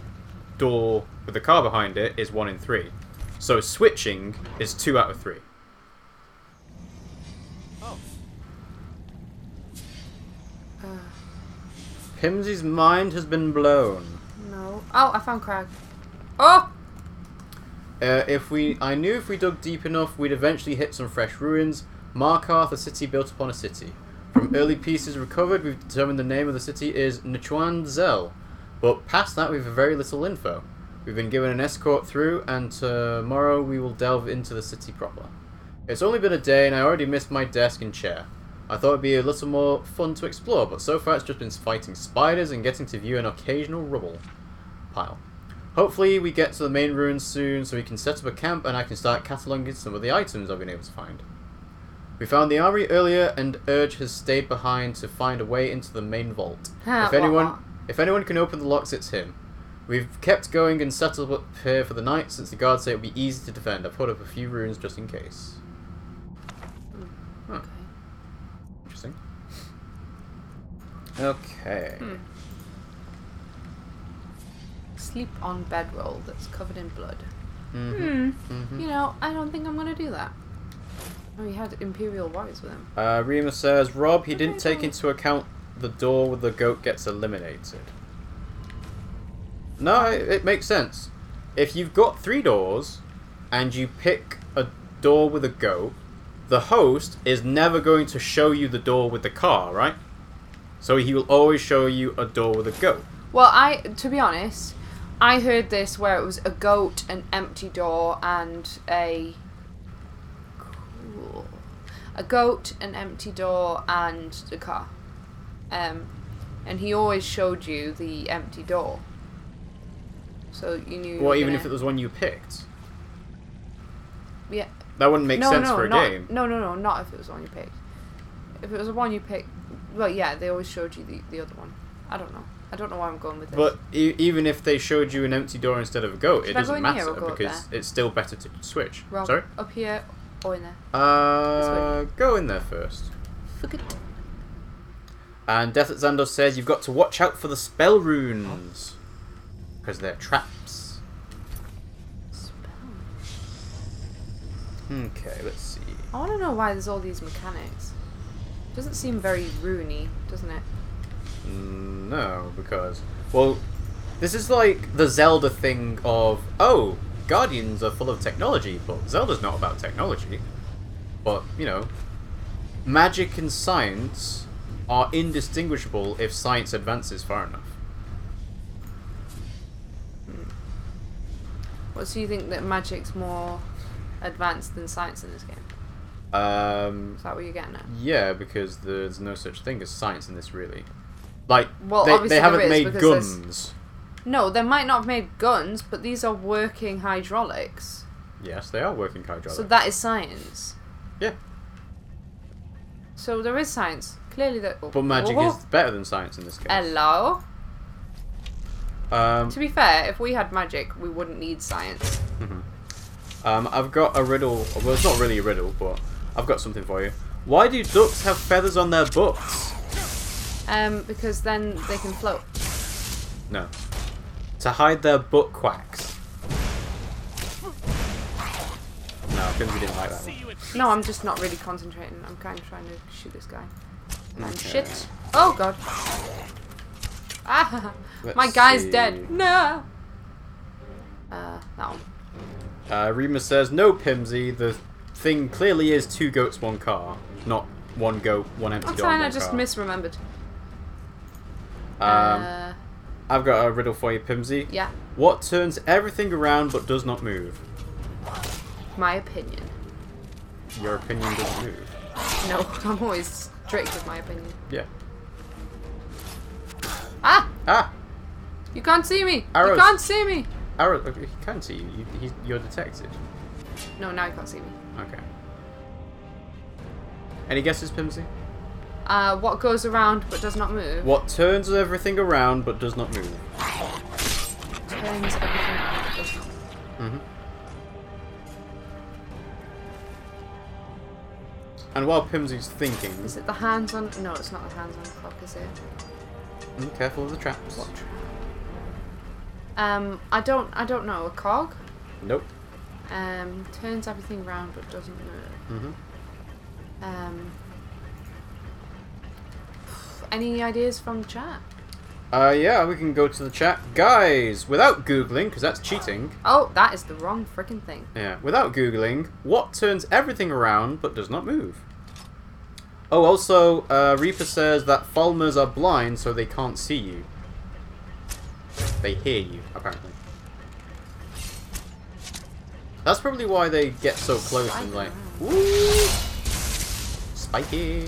door with the car behind it is 1 in 3. So switching is 2 out of 3. Oh. Pimmsy's mind has been blown. No. Oh, I found Crag. Oh! I knew if we dug deep enough, we'd eventually hit some fresh ruins. Markarth, a city built upon a city. From early pieces recovered, we've determined the name of the city is Nchuan Zel. But past that, we've very little info. We've been given an escort through, and tomorrow we will delve into the city proper. It's only been a day, and I already missed my desk and chair. I thought it'd be a little more fun to explore, but so far it's just been fighting spiders and getting to view an occasional rubble pile. Hopefully we get to the main ruins soon, so we can set up a camp and I can start cataloguing some of the items I've been able to find. We found the armory earlier, and Urge has stayed behind to find a way into the main vault. If anyone can open the locks, it's him. We've kept going and settled up here for the night, since the guards say it will be easy to defend. I've put up a few runes just in case. Okay. Interesting. Okay. Sleep on bedroll that's covered in blood. You You know, I don't think I'm gonna do that. Oh, he had Imperial Warriors with him. Rima says, Rob, he didn't take into account the door with the goat gets eliminated. No, it makes sense. If you've got 3 doors, and you pick a door with a goat, the host is never going to show you the door with the car, right? So he will always show you a door with a goat. Well, to be honest, I heard this where it was a goat, an empty door, and a goat, an empty door, and the car. And he always showed you the empty door, so you knew. Well, even if it was one you picked. Yeah. That wouldn't make sense for a game. No, not if it was one you picked. If it was the one you picked, well, yeah, they always showed you the other one. I don't know why I'm going with this. But even if they showed you an empty door instead of a goat, it doesn't matter go because it's still better to switch. Rob, Sorry? up here or in there? Go in there first. Fuck it. And Death at Xandos says you've got to watch out for the spell runes because they're traps. Spell. Okay, let's see. I want to know why there's all these mechanics. Doesn't seem very rune-y, doesn't it? No, because... Well, this is like the Zelda thing of, oh, Guardians are full of technology, but Zelda's not about technology. But, you know, magic and science are indistinguishable if science advances far enough. What, so you think that magic's more advanced than science in this game? Is that what you're getting at? Yeah, because there's no such thing as science in this, really. Like, well, they haven't made guns. No, they might not have made guns, but these are working hydraulics. Yes, they are working hydraulics. So that is science. Yeah. So there is science. Clearly that... But magic is better than science in this case. Hello? To be fair, if we had magic, we wouldn't need science. I've got a riddle. Well, it's not really a riddle, but I've got something for you. Why do ducks have feathers on their butts? Because then they can float. No. To hide their butt quacks. No, Pimmsy didn't like that one. No, I'm just not really concentrating. I'm kind of trying to shoot this guy. And Okay. shit. Oh god. Ah, Let's my guy's see. dead. No. That one. Rima says, no, Pimmsy, the thing clearly is 2 goats, 1 car. Not 1 goat, 1 empty That's door, fine, 1 I just car. misremembered. I've got a riddle for you, Pimmsy. Yeah. What turns everything around but does not move? My opinion. Your opinion doesn't move. No, I'm always strict with my opinion. Yeah. Ah! Ah! You can't see me! Arrows. You can't see me! Arrow, he can see you. You're detected. No, now you can't see me. Okay. Any guesses, Pimmsy? What goes around but does not move? What turns everything around but does not move? Turns everything around but does not move. Mm-hmm. And while Pimmsy's thinking... Is it the hands on... No, it's not the hands on the clock, is it? Careful of the traps. What trap? I don't know. A cog? Nope. Turns everything around but doesn't move. Mm-hmm. Any ideas from the chat? Yeah, we can go to the chat. Guys, without Googling, because that's cheating. Oh, that is the wrong freaking thing. Yeah, without Googling, what turns everything around but does not move? Oh, also, Reaper says that Falmers are blind, so they can't see you. They hear you, apparently. That's probably why they get so close and like, woo! Spiky!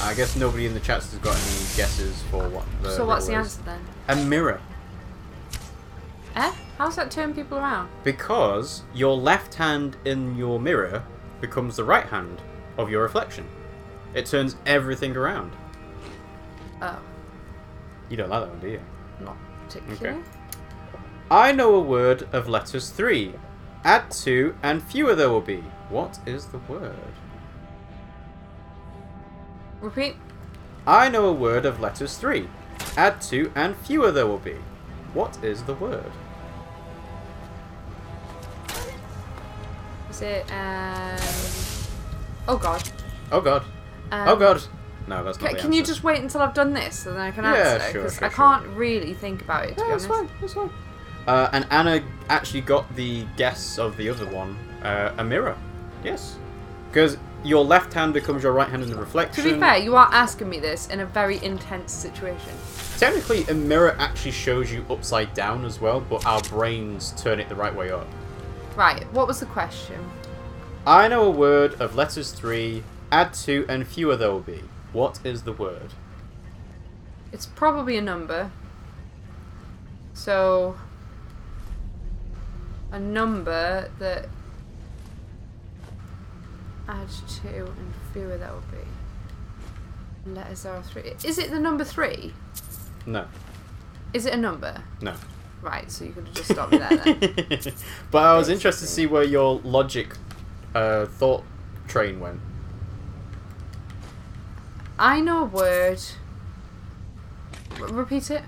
I guess nobody in the chat has got any guesses for what the So what's the riddle is. answer then? A mirror. How's that turn people around? Because your left hand in your mirror becomes the right hand of your reflection. It turns everything around. Oh, You don't like that one, do you? not particularly. Okay. I know a word of letters 3. Add 2 and fewer there will be. What is the word? Repeat. I know a word of letters 3. Add 2 and fewer there will be. What is the word? Is it, Oh god. Oh god. Oh god. No, that's not the Can you answer. just wait until I've done this and then I can Yeah, answer? sure, Because sure, I can't really think about it, to be Yeah, honest. that's fine. That's fine. And Anna actually got the guess of the other one. A mirror. Yes. Because your left hand becomes your right hand in the reflection. To be fair, you are asking me this in a very intense situation. Technically, a mirror actually shows you upside down as well, but our brains turn it the right way up. Right, what was the question? I know a word of letters 3, add 2 and fewer there will be. What is the word? It's probably a number. So, a number that add 2 and fewer that would be. Letters are 3. Is it the number 3? No. Is it a number? No. Right, so you could have just stopped me there then. But I was interested to see where your logic thought train went. I know a word. Repeat it.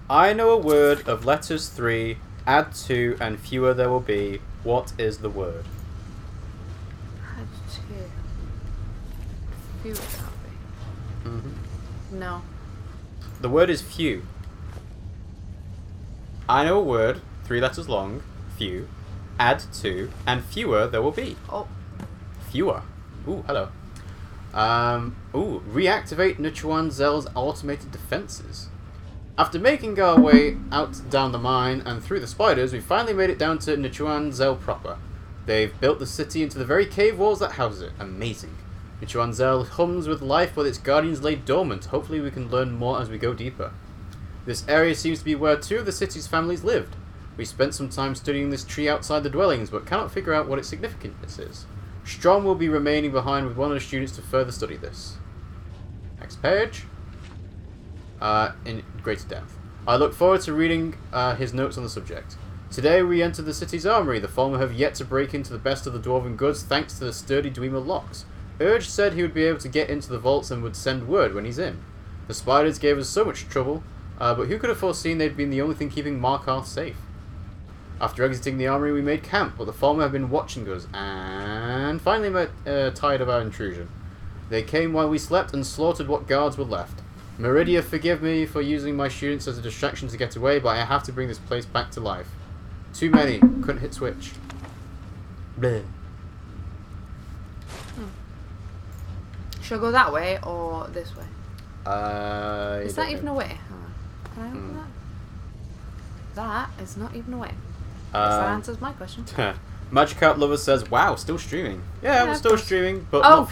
I know a word of letters 3, add 2 and fewer there will be. What is the word? Add 2. Fewer that would be. No. The word is few. I know a word, 3 letters long, few, add 2, and fewer there will be. Oh. Fewer. Ooh, hello. Reactivate Nichuan Zell's automated defenses. After making our way out down the mine and through the spiders, we finally made it down to Nichuan Zell proper. They've built the city into the very cave walls that house it. Amazing. Nichuan Zell hums with life, but its guardians lay dormant. Hopefully we can learn more as we go deeper. This area seems to be where 2 of the city's families lived. We spent some time studying this tree outside the dwellings, but cannot figure out what its significance is. Strom will be remaining behind with one of the students to further study this. Next page. In greater depth. I look forward to reading his notes on the subject. Today we enter the city's armory. The Falmer have yet to break into the best of the dwarven goods thanks to the sturdy Dwemer locks. Urge said he would be able to get into the vaults and would send word when he's in. The spiders gave us so much trouble, but who could have foreseen they'd been the only thing keeping Markarth safe? After exiting the armory we made camp, but the Falmer have been watching us, and finally tired of our intrusion. They came while we slept and slaughtered what guards were left. Meridia, forgive me for using my students as a distraction to get away, but I have to bring this place back to life. Too many. Couldn't hit switch. Bleh. Should I go that way or this way? Is that even a way? Can I open that? That is not even a way. That answers my question. Magikarp Lover says, wow, still streaming. Yeah, we're still streaming, but not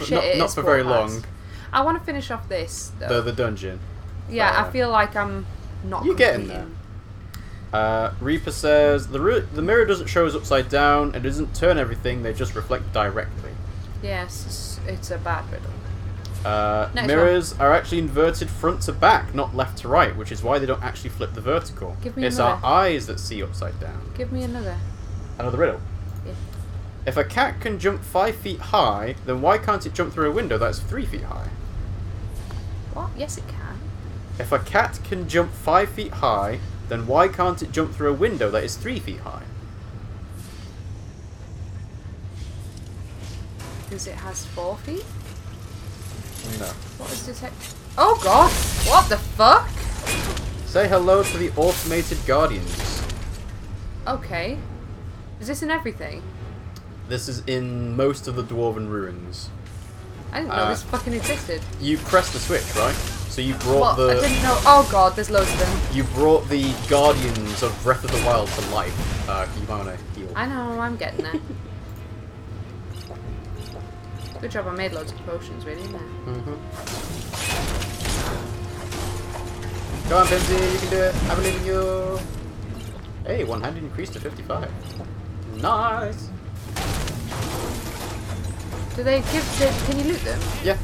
for very long. I want to finish off this, though. The dungeon. Yeah, I feel like I'm not You're getting there. Reaper says, the mirror doesn't show us upside down, it doesn't turn everything, they just reflect directly. Yes, it's a bad riddle. Mirrors are actually inverted front to back, not left to right, which is why they don't actually flip the vertical. It's our eyes that see upside down. Give me another. Another riddle? Yeah. If a cat can jump 5 feet high, then why can't it jump through a window that's 3 feet high? What? Yes, it can. If a cat can jump 5 feet high, then why can't it jump through a window that is 3 feet high? Because it has 4 feet? No. What is detect? Oh god! What the fuck? Say hello to the automated guardians. Okay. Is this in everything? This is in most of the dwarven ruins. I didn't know this fucking existed. You pressed the switch, right? So you brought I didn't know. Oh god, there's loads of them. You brought the guardians of Breath of the Wild to life. You might want to heal. I know, I'm getting there. Good job, I made loads of potions, really, isn't it? Go on, Pimmsy, you can do it. I believe in you. Hey, one-handed increase to 55. Nice. Do they give? Can you loot them? Yeah.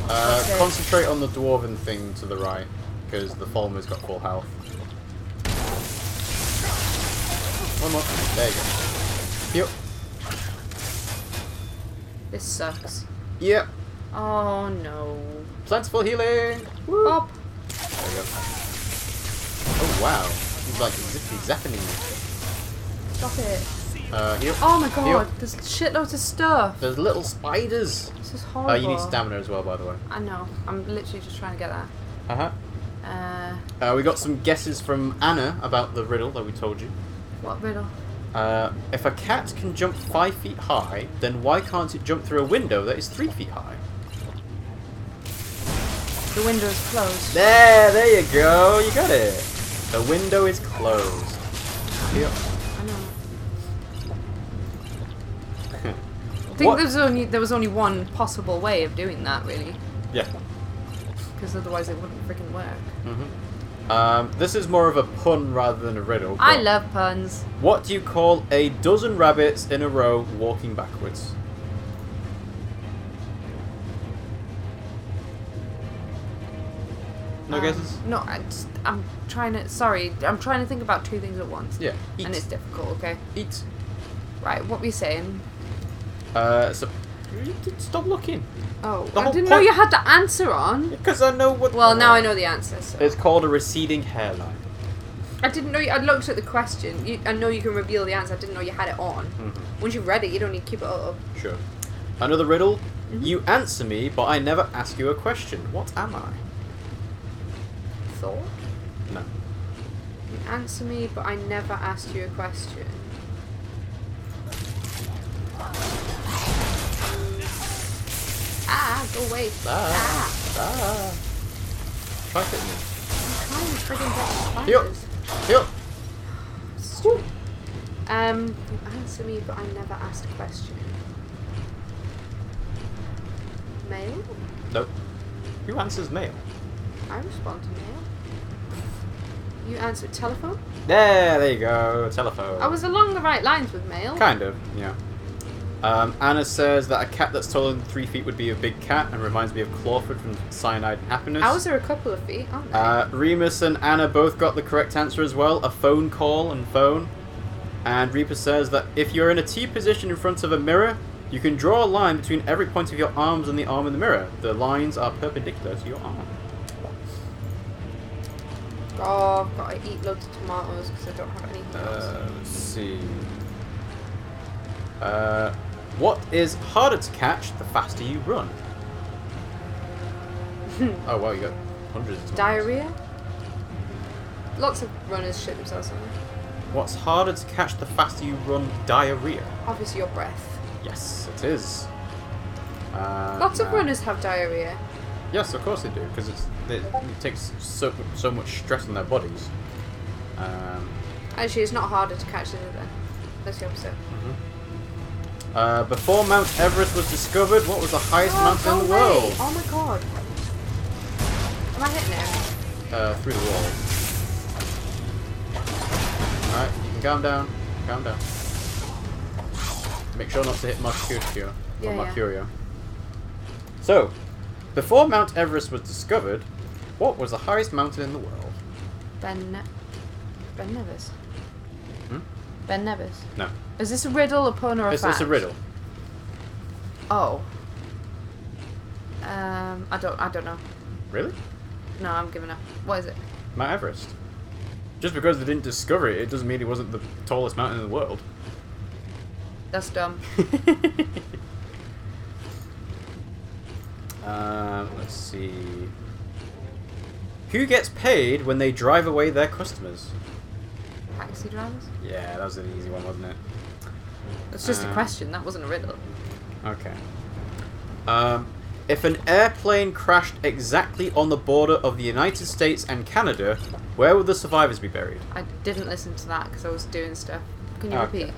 Okay. Concentrate on the dwarven thing to the right, because the Falmer's got full health. One more. There you go. Yep. This sucks. Yep. Oh no. Plentiful healing. Woo. Up. There we go. Oh wow. He's like zipping me. Stop it. Heal. Oh my god, Heal. there's shitloads of stuff. There's little spiders. This is horrible. You need stamina as well, by the way. I know. I'm literally just trying to get that. We got some guesses from Anna about the riddle that we told you. What riddle? If a cat can jump 5 feet high, then why can't it jump through a window that is 3 feet high? The window is closed. There you go. You got it. The window is closed. Yep. I know. I think there was only one possible way of doing that, really. Yeah. Because otherwise it wouldn't freaking work. This is more of a pun rather than a riddle. I love puns. What do you call a dozen rabbits in a row walking backwards? No guesses? No, I'm trying to think about two things at once. Yeah. Eat. And it's difficult, okay? Eat. Right, what were you saying? Stop looking. Oh, The I whole didn't know point- you had the answer on. Because I know what... Well, now I know the answer, so. It's called a receding hairline. I didn't know I looked at the question. I know you can reveal the answer. I didn't know you had it on. Once you've read it, you don't need to keep it up. Sure. Another riddle. You answer me, but I never ask you a question. What am I? Thought? No. You answer me, but I never asked you a question. Ah, go away. Try hitting me. I'm trying to friggin' get Heal. spiders. Heal. Stupid. You answer me, but I never asked a question. Mail? Nope. Who answers mail? I respond to mail. You answered telephone? There you go, telephone. I was along the right lines with mail. Kind of, yeah. Anna says that a cat that's taller than 3 feet would be a big cat and reminds me of Clawford from Cyanide and Happiness. Ours are a couple of feet, aren't they? Remus and Anna both got the correct answer as well. A phone call and phone. And Reaper says that if you're in a T position in front of a mirror, you can draw a line between every point of your arms and the arm in the mirror. The lines are perpendicular to your arm. Oh, I've got to eat loads of tomatoes because I don't have anything else. Let's see. What is harder to catch the faster you run? Oh wow, you got hundreds of tomatoes. Diarrhea? Lots of runners shit themselves on it. What's harder to catch the faster you run? Diarrhea. Obviously your breath. Yes, it is. Lots of runners have diarrhea. Yes, of course they do, because it takes so much stress on their bodies. Actually, it's not harder to catch, is it then? That's the opposite. Before Mount Everest was discovered, what was the highest mountain in the world? Oh my god. Am I hitting it? Through the wall. Alright, you can calm down. Calm down. Make sure not to hit Mercutio. Or Mercurio. So, before Mount Everest was discovered, what was the highest mountain in the world? Ben Nevis. Hmm? Ben Nevis. No. Is this a riddle, a pun, or a fact? It's a riddle. Oh. I don't know. Really? No, I'm giving up. What is it? Mount Everest. Just because they didn't discover it, it doesn't mean it wasn't the tallest mountain in the world. That's dumb. Let's see. Who gets paid when they drive away their customers? Taxi drivers? Yeah, that was an easy one, wasn't it? That's just a question. That wasn't a riddle. Okay. If an airplane crashed exactly on the border of the United States and Canada, where would the survivors be buried? I didn't listen to that because I was doing stuff. Can you repeat?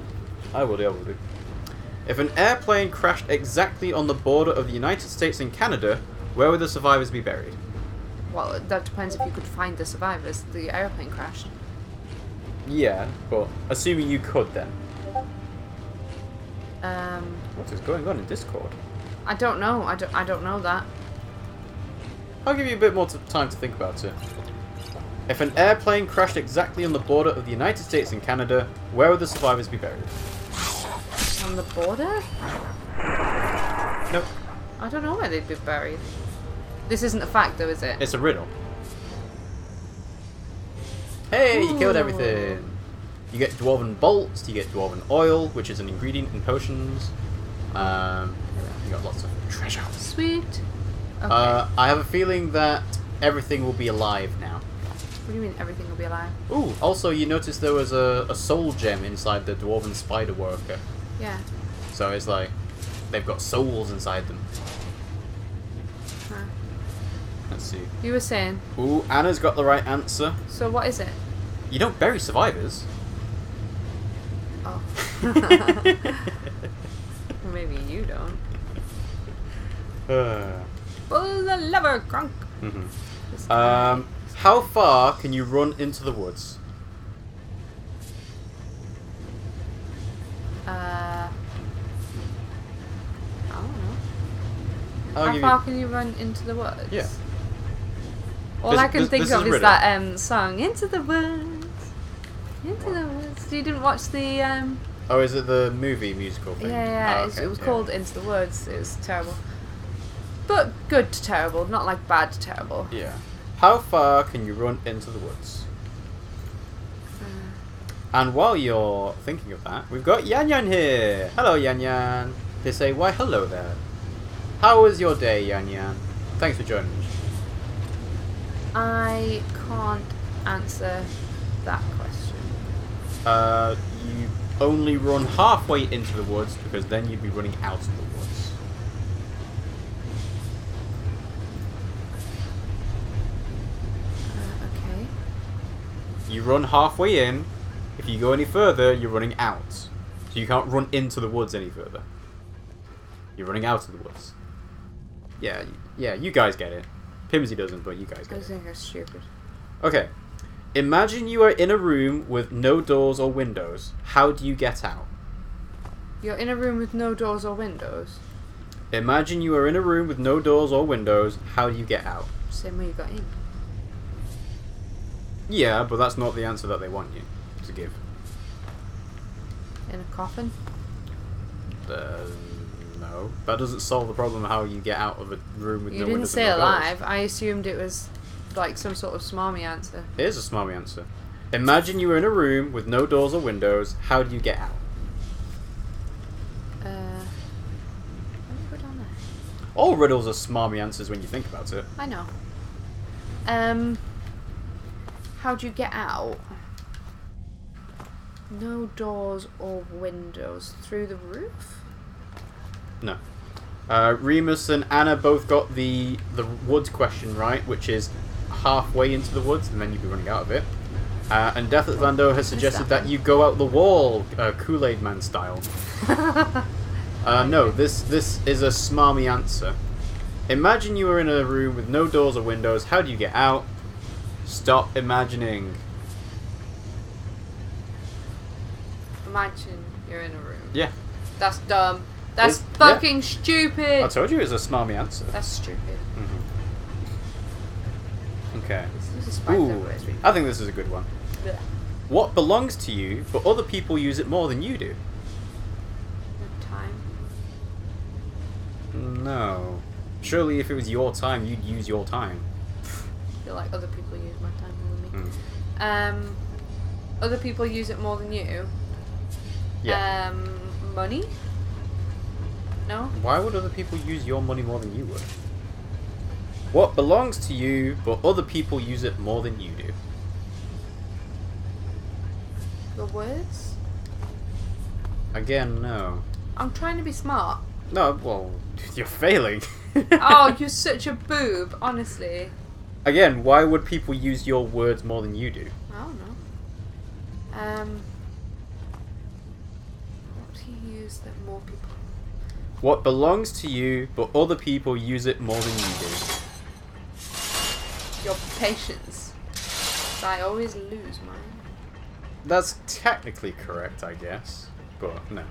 I will do. If an airplane crashed exactly on the border of the United States and Canada, where would the survivors be buried? Well, that depends if you could find the survivors. The airplane crashed. Yeah, but assuming you could then. What is going on in Discord? I don't know. I don't know that. I'll give you a bit more time to think about it. If an airplane crashed exactly on the border of the United States and Canada, where would the survivors be buried? On the border? Nope. I don't know where they'd be buried. This isn't a fact, though, is it? It's a riddle. Hey, you killed Ooh. everything! You get dwarven bolts, you get dwarven oil, which is an ingredient in potions. You got lots of treasure. Sweet. Okay. I have a feeling that everything will be alive now. What do you mean everything will be alive? Ooh, also you noticed there was a soul gem inside the dwarven spider worker. Yeah. So it's like, they've got souls inside them. Huh. Let's see. You were saying. Ooh, Anna's got the right answer. So what is it? You don't bury survivors. Oh. Maybe you don't. Pull the lever, Gronk. How far can you run into the woods? I don't know. I'll How give far you... can you run into the woods? Yeah. All I can this think is of a is riddle. that song, Into the Woods. Into the Woods. You didn't watch the... Oh, is it the musical thing? Yeah, Oh, okay, it was called Into the Woods. It was terrible. But good to terrible, not like bad to terrible. Yeah. How far can you run into the woods? And while you're thinking of that, we've got Yan Yan here. Hello, Yan Yan. They say, why hello there. How was your day, Yan Yan? Thanks for joining us. I can't answer that question. You only run halfway into the woods because then you'd be running out of the woods. Okay. You run halfway in. If you go any further, you're running out. So you can't run into the woods any further. You're running out of the woods. Yeah, you guys get it. Pimmsy doesn't, but you guys I get just it. think that's stupid. Okay. Imagine you are in a room with no doors or windows. How do you get out? You're in a room with no doors or windows? Imagine you are in a room with no doors or windows. How do you get out? Same way you got in. Yeah, but that's not the answer that they want you to give. In a coffin? No. That doesn't solve the problem of how you get out of a room with You no didn't windows say and no alive. doors. I assumed it was like some sort of smarmy answer. It is a smarmy answer. Imagine you were in a room with no doors or windows. How do you get out? Let me go down there. All riddles are smarmy answers when you think about it. I know. How'd you get out? No doors or windows. Through the roof? No. Remus and Anna both got the woods question right, which is halfway into the woods, and then you'd be running out of it. And Death at Lando has suggested that you go out the wall, Kool-Aid Man style. No, this is a smarmy answer. Imagine you were in a room with no doors or windows. How do you get out? Stop imagining. Imagine you're in a room. Yeah. That's dumb. That's fucking stupid. I told you it was a smarmy answer. That's stupid. Okay. This is spiked Ooh, everywhere, it's really- I think this is a good one. Blech. What belongs to you, but other people use it more than you do? Time. No. Surely if it was your time, you'd use your time. I feel like other people use my time more than me. Mm. Other people use it more than you. Yeah. Money? No? Why would other people use your money more than you would? What belongs to you, but other people use it more than you do? Your words? Again, no. I'm trying to be smart. No, well, you're failing. Oh, you're such a boob, honestly. Again, why would people use your words more than you do? I don't know. What do you use that more people... What belongs to you, but other people use it more than you do? Your patience. I always lose mine. That's technically correct, I guess, but no.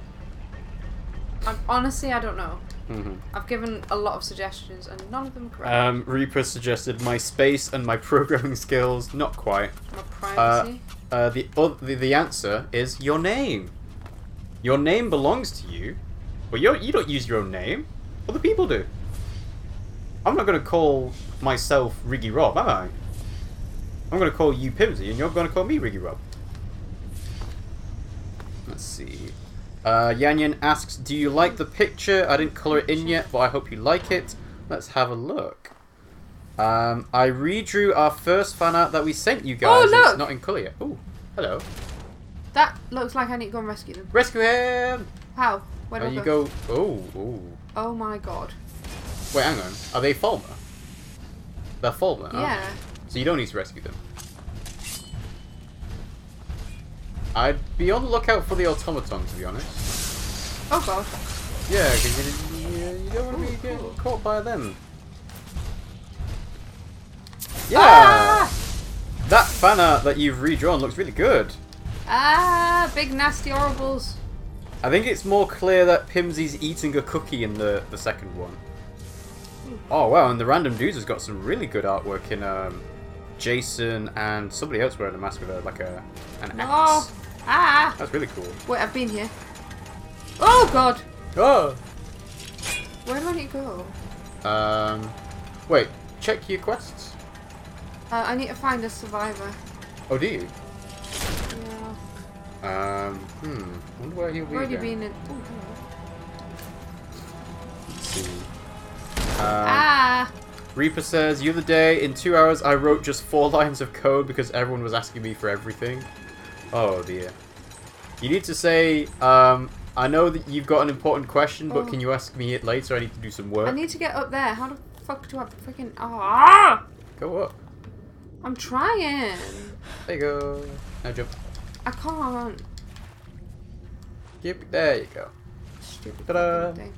Honestly, I don't know. Mm-hmm. I've given a lot of suggestions and none of them are correct. Reaper suggested my space and my programming skills. Not quite. My privacy. The answer is your name. Your name belongs to you, but you don't use your own name. Other people do. I'm not going to call myself Riggy Rob, am I? I'm going to call you Pimmsy, and you're going to call me Riggy Rob. Let's see. Yanyan asks, do you like the picture? I didn't colour it in yet, but I hope you like it. Let's have a look. I redrew our first fan art that we sent you guys. Oh, and look! It's not in colour yet. Oh, hello. That looks like I need to go and rescue them. Rescue him! How? Where do I you go? go... Oh. Oh my god. Wait, hang on. Are they Fulmer? They're Fulmer, aren't Yeah. they? So you don't need to rescue them. I'd be on the lookout for the automaton, to be honest. Oh god. Yeah, because you don't want to be getting caught by them. Yeah! Ah! That fan art that you've redrawn looks really good. Ah! Big nasty horribles. I think it's more clear that Pimmsy's eating a cookie in the second one. Oh wow, and the random dudes has got some really good artwork in Jason and somebody else wearing a mask with an No. axe. Ah! That's really cool. Wait, I've been here. Oh god! Oh! Where do I need to go? Wait, check your quests. I need to find a survivor. Oh, do you? Yeah. Wonder where he'll I've be already again. been in. Oh, Let's see. ah! Reaper says, the other day, in 2 hours, I wrote just 4 lines of code because everyone was asking me for everything. Oh dear. You need to say, I know that you've got an important question, but can you ask me it later? I need to do some work. I need to get up there. How the fuck do I freaking... Ah! Go up. I'm trying. There you go. Now jump. I can't. Yep, there you go. Stupid Ta-da. fucking thing.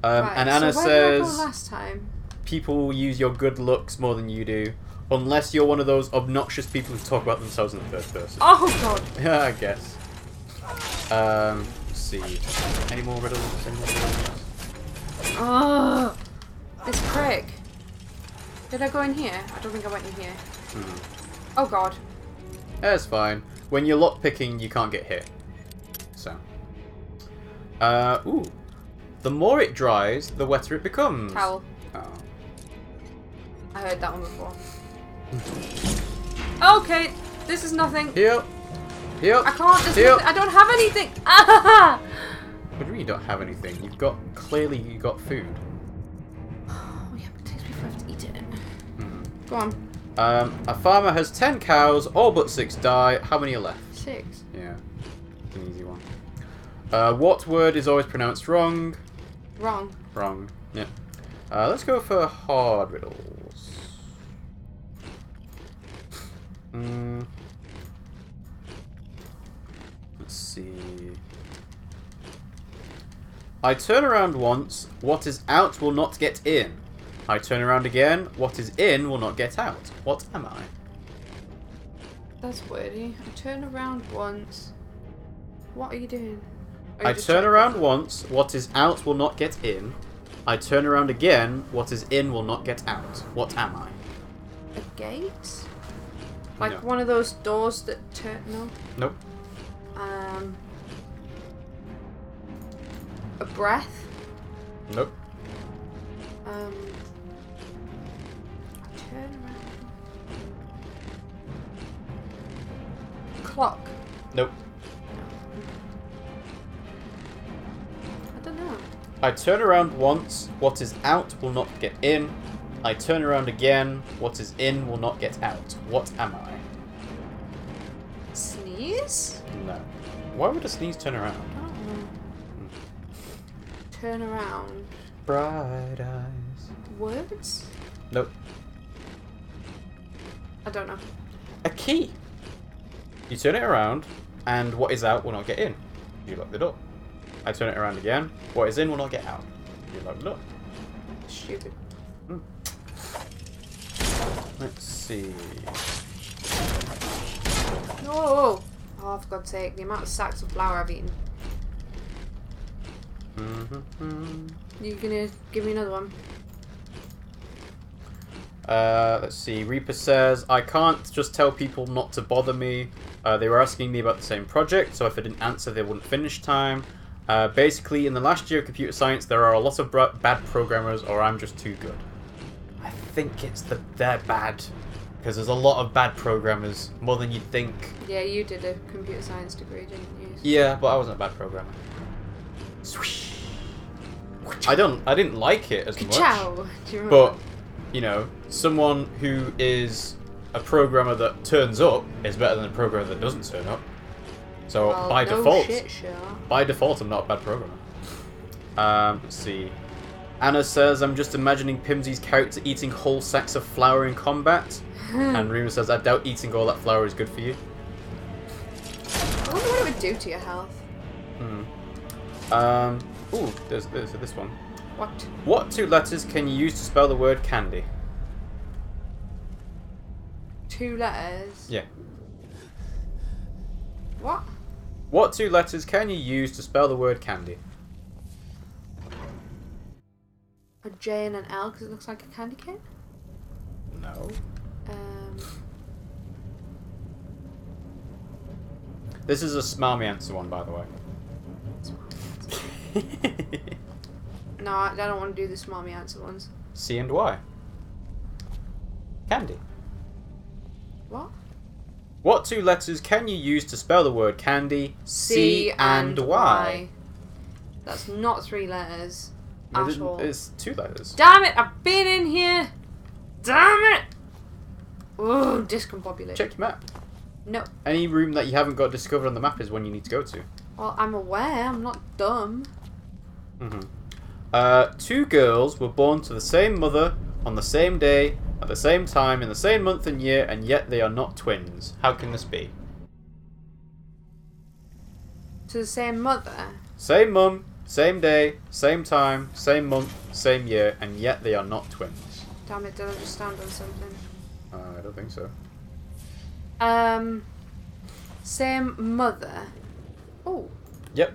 And Anna so where did I go says, last time? people use your good looks more than you do. Unless you're one of those obnoxious people who talk about themselves in the third person. Oh god. Yeah, I guess. Let's see. Any more riddles? Oh, this prick. Did I go in here? I don't think I went in here. Oh god. That's fine. When you're lockpicking, you can't get hit. So. Ooh. The more it dries, the wetter it becomes. Towel. Oh. I heard that one before. Okay, this is nothing. Heal. Heal. I can't. There's Heal. nothing. I don't have anything. Ah! What do you mean you don't have anything? You've got, clearly you got food. Oh yeah, but it takes me forever to eat it. Go on. A farmer has 10 cows, all but 6 die. How many are left? 6. Yeah. It's an easy one. What word is always pronounced wrong? Wrong. Wrong. Yeah. Let's go for hard riddles. Let's see. I turn around once, what is out will not get in. I turn around again, what is in will not get out. What am I? That's wordy. I turn around once. What are you doing? I turn around once, what is out will not get in. I turn around again, what is in will not get out. What am I? A gate? Like No. one of those doors that turn. No. Nope. A breath. Nope. I turn around. Clock. Nope. I don't know. I turn around once, what is out will not get in. I turn around again, what is in will not get out. What am I? Sneeze? No. Why would a sneeze turn around? I don't know. Turn around. Bright eyes. Words? Nope. I don't know. A key. You turn it around, and what is out will not get in. You lock the door. I turn it around again. What is in will not get out. You lock the door. Stupid. Let's see. Oh, for God's sake, the amount of sacks of flour I've eaten. You gonna give me another one? Let's see. Reaper says, I can't just tell people not to bother me. They were asking me about the same project, so if I didn't answer, they wouldn't finish time. Basically, in the last year of computer science, there are a lot of bad programmers, or I'm just too good. I think it's that they're bad. Because there's a lot of bad programmers, more than you'd think. Yeah, you did a computer science degree, didn't you? Yeah, but I wasn't a bad programmer. Swish. I didn't like it as much. Ciao. Do you remember? But, you know, someone who is a programmer that turns up is better than a programmer that doesn't turn up. So Well, by no default, shit, sure. by default, I'm not a bad programmer. Let's see. Anna says, I'm just imagining Pimmsy's character eating whole sacks of flour in combat. And Rima says, I doubt eating all that flour is good for you. I wonder what it would do to your health. Ooh, there's this one. What? What 2 letters can you use to spell the word candy? 2 letters? Yeah. What? What 2 letters can you use to spell the word candy? A J and an L because it looks like a candy cane? No. This is a smarmy answer one, by the way. No, I don't want to do the smarmy answer ones. C and Y. Candy. What? What 2 letters can you use to spell the word candy? C and Y. That's not 3 letters at all. It's 2 letters. Damn it! I've been in here! Damn it! Oh, discombobulated. Check your map. No. Any room that you haven't got discovered on the map is one you need to go to. Well, I'm aware. I'm not dumb. 2 girls were born to the same mother on the same day, at the same time, in the same month and year, and yet they are not twins. How can this be? To the same mother? Same mum, same day, same time, same month, same year, and yet they are not twins. Damn it, did I just stand on something? I don't think so. Same mother. Oh. Yep.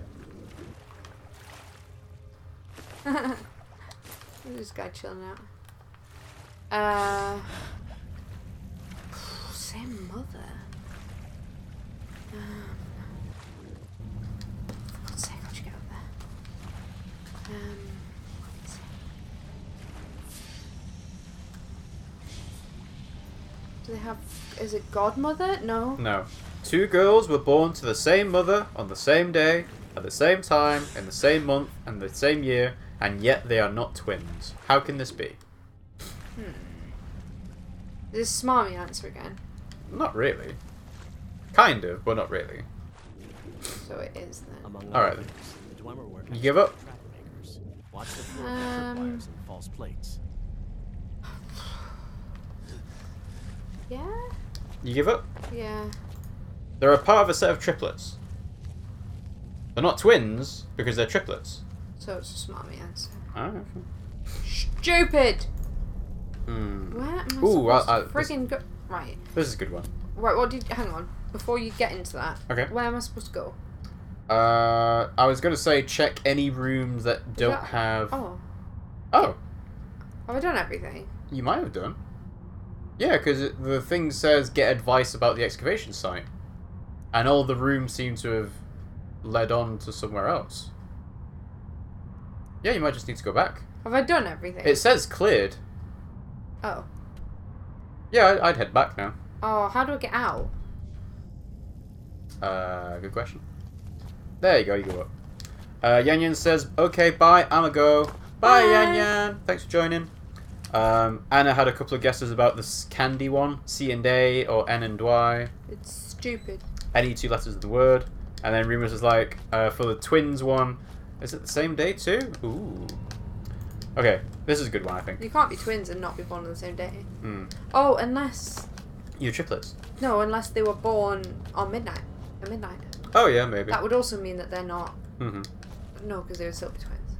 This guy chilling out. Same mother. For God's sake, how'd you get up there? Do they have... Is it godmother? No. No. 2 girls were born to the same mother on the same day, at the same time, in the same month, and the same year, and yet they are not twins. How can this be? Is this smarmy answer again? Not really. Kind of, but not really. So it is then. Alright then. You give up? Watch the floor and false plates. Yeah? You give up? Yeah. They're a part of a set of triplets. They're not twins, because they're triplets. So it's a smarmy answer. Alright. Stupid! Where am I supposed to friggin' go? Right. This is a good one. Right, what did... Hang on. Before you get into that. Okay. Where am I supposed to go? I was going to say check any rooms that don't have... Oh. Oh. Have I done everything? You might have done. Yeah, because the thing says get advice about the excavation site. And all the rooms seem to have led on to somewhere else. Yeah, you might just need to go back. Have I done everything? It says cleared. Oh. Yeah, I'd head back now. Oh, how do I get out? Good question. There you go, you go up. Yan Yan says, okay, bye, I'ma go. Bye, Yan Yan. Thanks for joining. Anna had a couple of guesses about this candy one. C and A or N and Y. It's stupid. Any 2 letters of the word. And then Remus is like, for the twins one, is it the same day too? Ooh. Okay, this is a good one, I think. You can't be twins and not be born on the same day. Hmm. Oh, unless... You're triplets. No, unless they were born on midnight. At midnight. Oh yeah, maybe. That would also mean that they're not... Mm-hmm. No, because they would still be twins.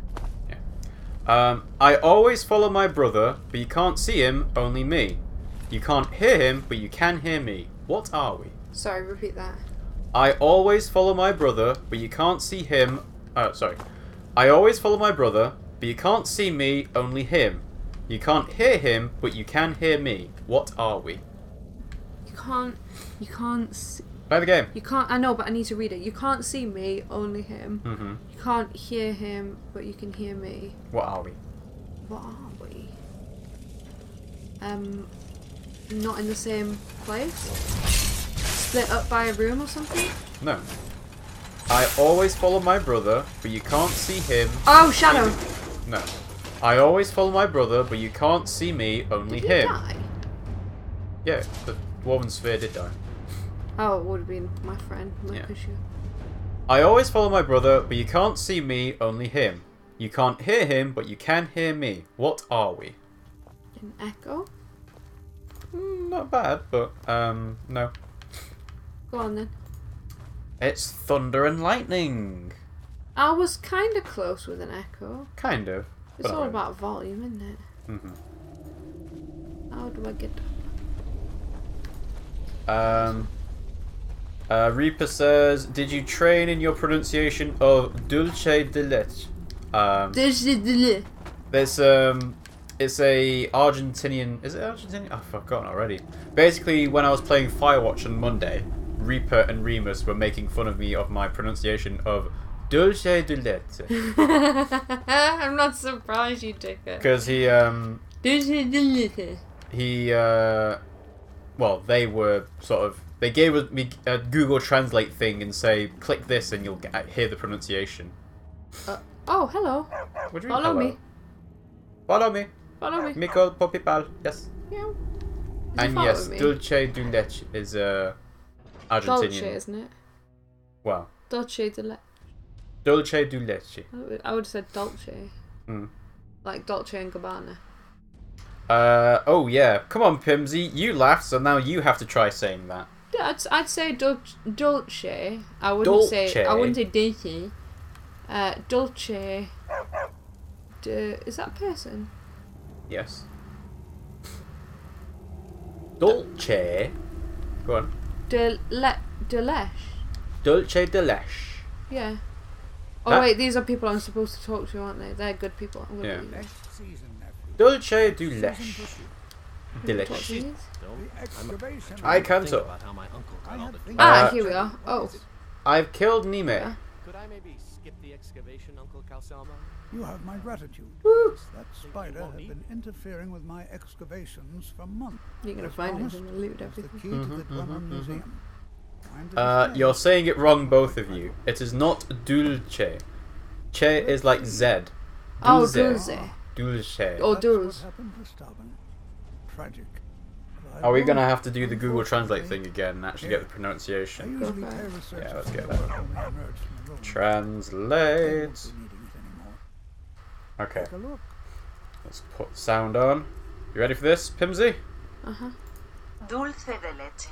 Yeah. I always follow my brother, but you can't see him, only me. You can't hear him, but you can hear me. What are we? Sorry, repeat that. I always follow my brother, but you can't see him... sorry. I always follow my brother, but you can't see me, only him. You can't hear him, but you can hear me. What are we? You can't see... Play the game. You can't... I know, but I need to read it. You can't see me, only him. Mm-hmm. You can't hear him, but you can hear me. What are we? What are we? Not in the same place? Split up by a room or something? No. I always follow my brother, but you can't see him. Oh, Shadow! No. I always follow my brother, but you can't see me, only Did him. he die? Yeah, the Dwarven Sphere did die. Oh, it would have been my friend, Yeah. Kushu. I always follow my brother, but you can't see me, only him. You can't hear him, but you can hear me. What are we? An echo? Not bad, but, no. Go on then. It's thunder and lightning. I was kind of close with an echo. Kind of. It's but all not about volume, isn't it? really. How do I get Reaper says, did you train in your pronunciation of dulce de leche? It's a Argentinian... Is it Argentinian? I've forgotten already. Basically, when I was playing Firewatch on Monday, Reaper and Remus were making fun of me of my pronunciation of dulce de leche. I'm not surprised you took it. Because well, they were sort of... They gave me a Google Translate thing and say, click this and you'll hear the pronunciation. Oh, hello. What do you mean, Follow hello? me. Follow me. Follow me. Miko Popipal. Yes. Yeah. And yes, dulce de leche is Argentinian. Dolce, isn't it? Wow. Dolce de leche. Dulce de leche. I would have said Dolce. Mm. Like Dolce and Gabbana. Oh yeah. Come on, Pimmsy. You laughed, so now you have to try saying that. Yeah, I'd say Dolce. I wouldn't say Dolce. Dolce. Is that a person? Yes. Dolce. Go on. Delesh. Dolce de leche. Yeah. Oh That- wait, these are people I'm supposed to talk to, aren't they? They're good people. I'm gonna Yeah. believe them. Dolce de leche. Talk Delish. to these. I can Think talk. about how my uncle got all the Ah, here we are. Oh. I've killed Nime. Yeah. Could I maybe skip the excavation, Uncle Calcelmo? You have my gratitude. Woo. That spider had been interfering with my excavations for months. You're gonna As find promised, him and loot it's the everything. key to the Dwemer Museum. Find it today. You're saying it wrong, both of you. It is not dulce. Che is like Z. Oh, Dulce. Dulce. Dulce. Oh, That's Dulce. what happened to Stubborn. Tragic. But I Are we won't gonna have to do the Google unfortunately. Translate thing again and actually get the I pronunciation? usually for it. pay researchers Yeah, let's for get their that. work when they emerge from the room. They Translate. won't be needing it anymore. Okay, Take a look. let's put sound on. You ready for this, Pimmsy? Uh huh. Dulce de leche.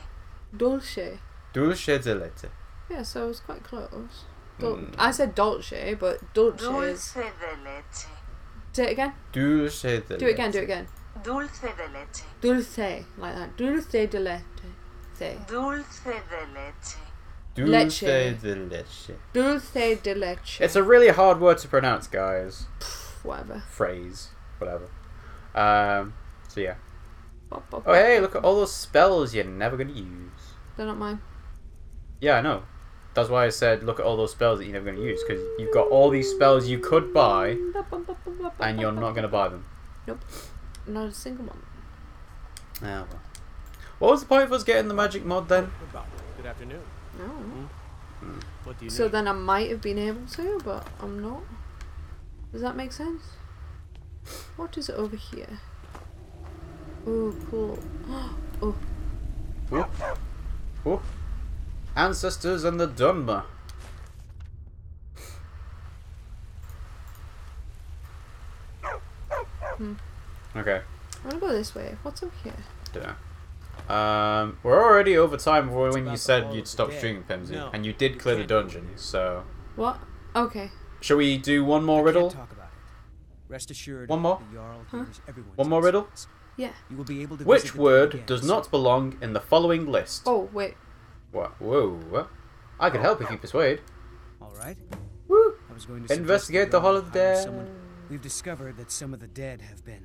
Dolce. Dulce de leche. Yeah, so I was quite close. Mm. I said Dolce, but Dolce is. Dulce de leche. Say it again. Dulce de leche. Do it again. Do it again. Dulce de leche. Dulce, like that. Dulce de leche. Say. Dulce de leche. Dulce Leche. de leche. Dulce de leche. It's a really hard word to pronounce, guys. Whatever. Phrase, whatever. So yeah. Bop, bop, Oh hey, look at all those spells you're never gonna use. They're not mine. Yeah, I know. That's why I said look at all those spells that you're never gonna use, because you've got all these spells you could buy, and you're not gonna buy them. Nope. Not a single one. Ah, well. What was the point of us getting the magic mod then? Good afternoon. No. What do you So need? then I might have been able to, but I'm not. Does that make sense? What is over here? Oh, cool. Oh, Ooh. Ooh. Ancestors and the Dunmer. Okay. I wanna go this way. What's over here? Dunno. We're already over time when you about the said Hall you'd of stop the streaming, Dead. Pimmsy, No, and you did clear the can't do dungeon, that. so... What? Okay. Shall we do one more I riddle? can't talk about it. Rest assured, One more? the Jarl Huh? hears everyone's One more riddle? concerns. Yeah. You will be able to Which visit the word dead does again not belong in the following list? Oh, wait. What? Whoa, what? I could help if you persuade. soon. All right. Woo! I was going to suggest Investigate the the Hall Jarl of the hire Dead. someone- We've discovered that some of the dead have been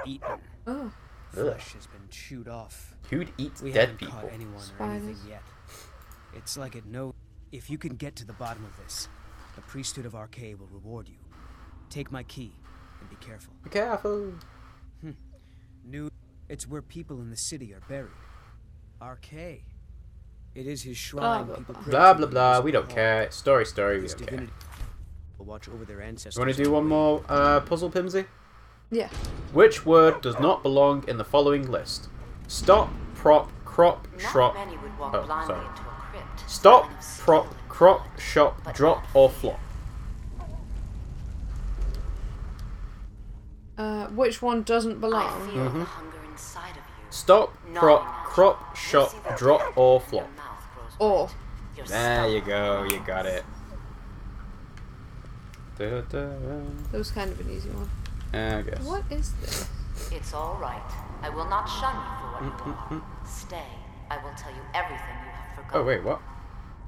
eaten. Oh. Flesh has been chewed off. Who'd eat We dead haven't people? caught anyone or Spiders. anything yet. It's like it knows. If you can get to the bottom of this, the priesthood of Archay will reward you. Take my key and be careful. Be careful. It's where people in the city are buried. Archay. It is his Blah, shrine. blah, People blah. pray Blah to blah in blah, this we don't hall. care. Story, we His don't care. divinity will watch over their ancestors. You want to do one more puzzle, Pimmsy? Yeah. Which word does not belong in the following list? Stop, prop, crop, Not shop. many would walk Oh, blindly sorry. into a crypt. Stop, telling of skill prop, and crop, cunning, shop, but drop, not or faith. flop. Which one doesn't I belong? feel the hunger inside of you. Stop, gnawing prop, at crop, you. shop, You see the drop, dread or in flop. your mouth grows Or. white. Your There you stomach go, you growls. got it. That was kind of an easy one. I guess. What is this? It's all right. I will not shun you for what you are. Stay. I will tell you everything you have forgotten. Oh, wait, what?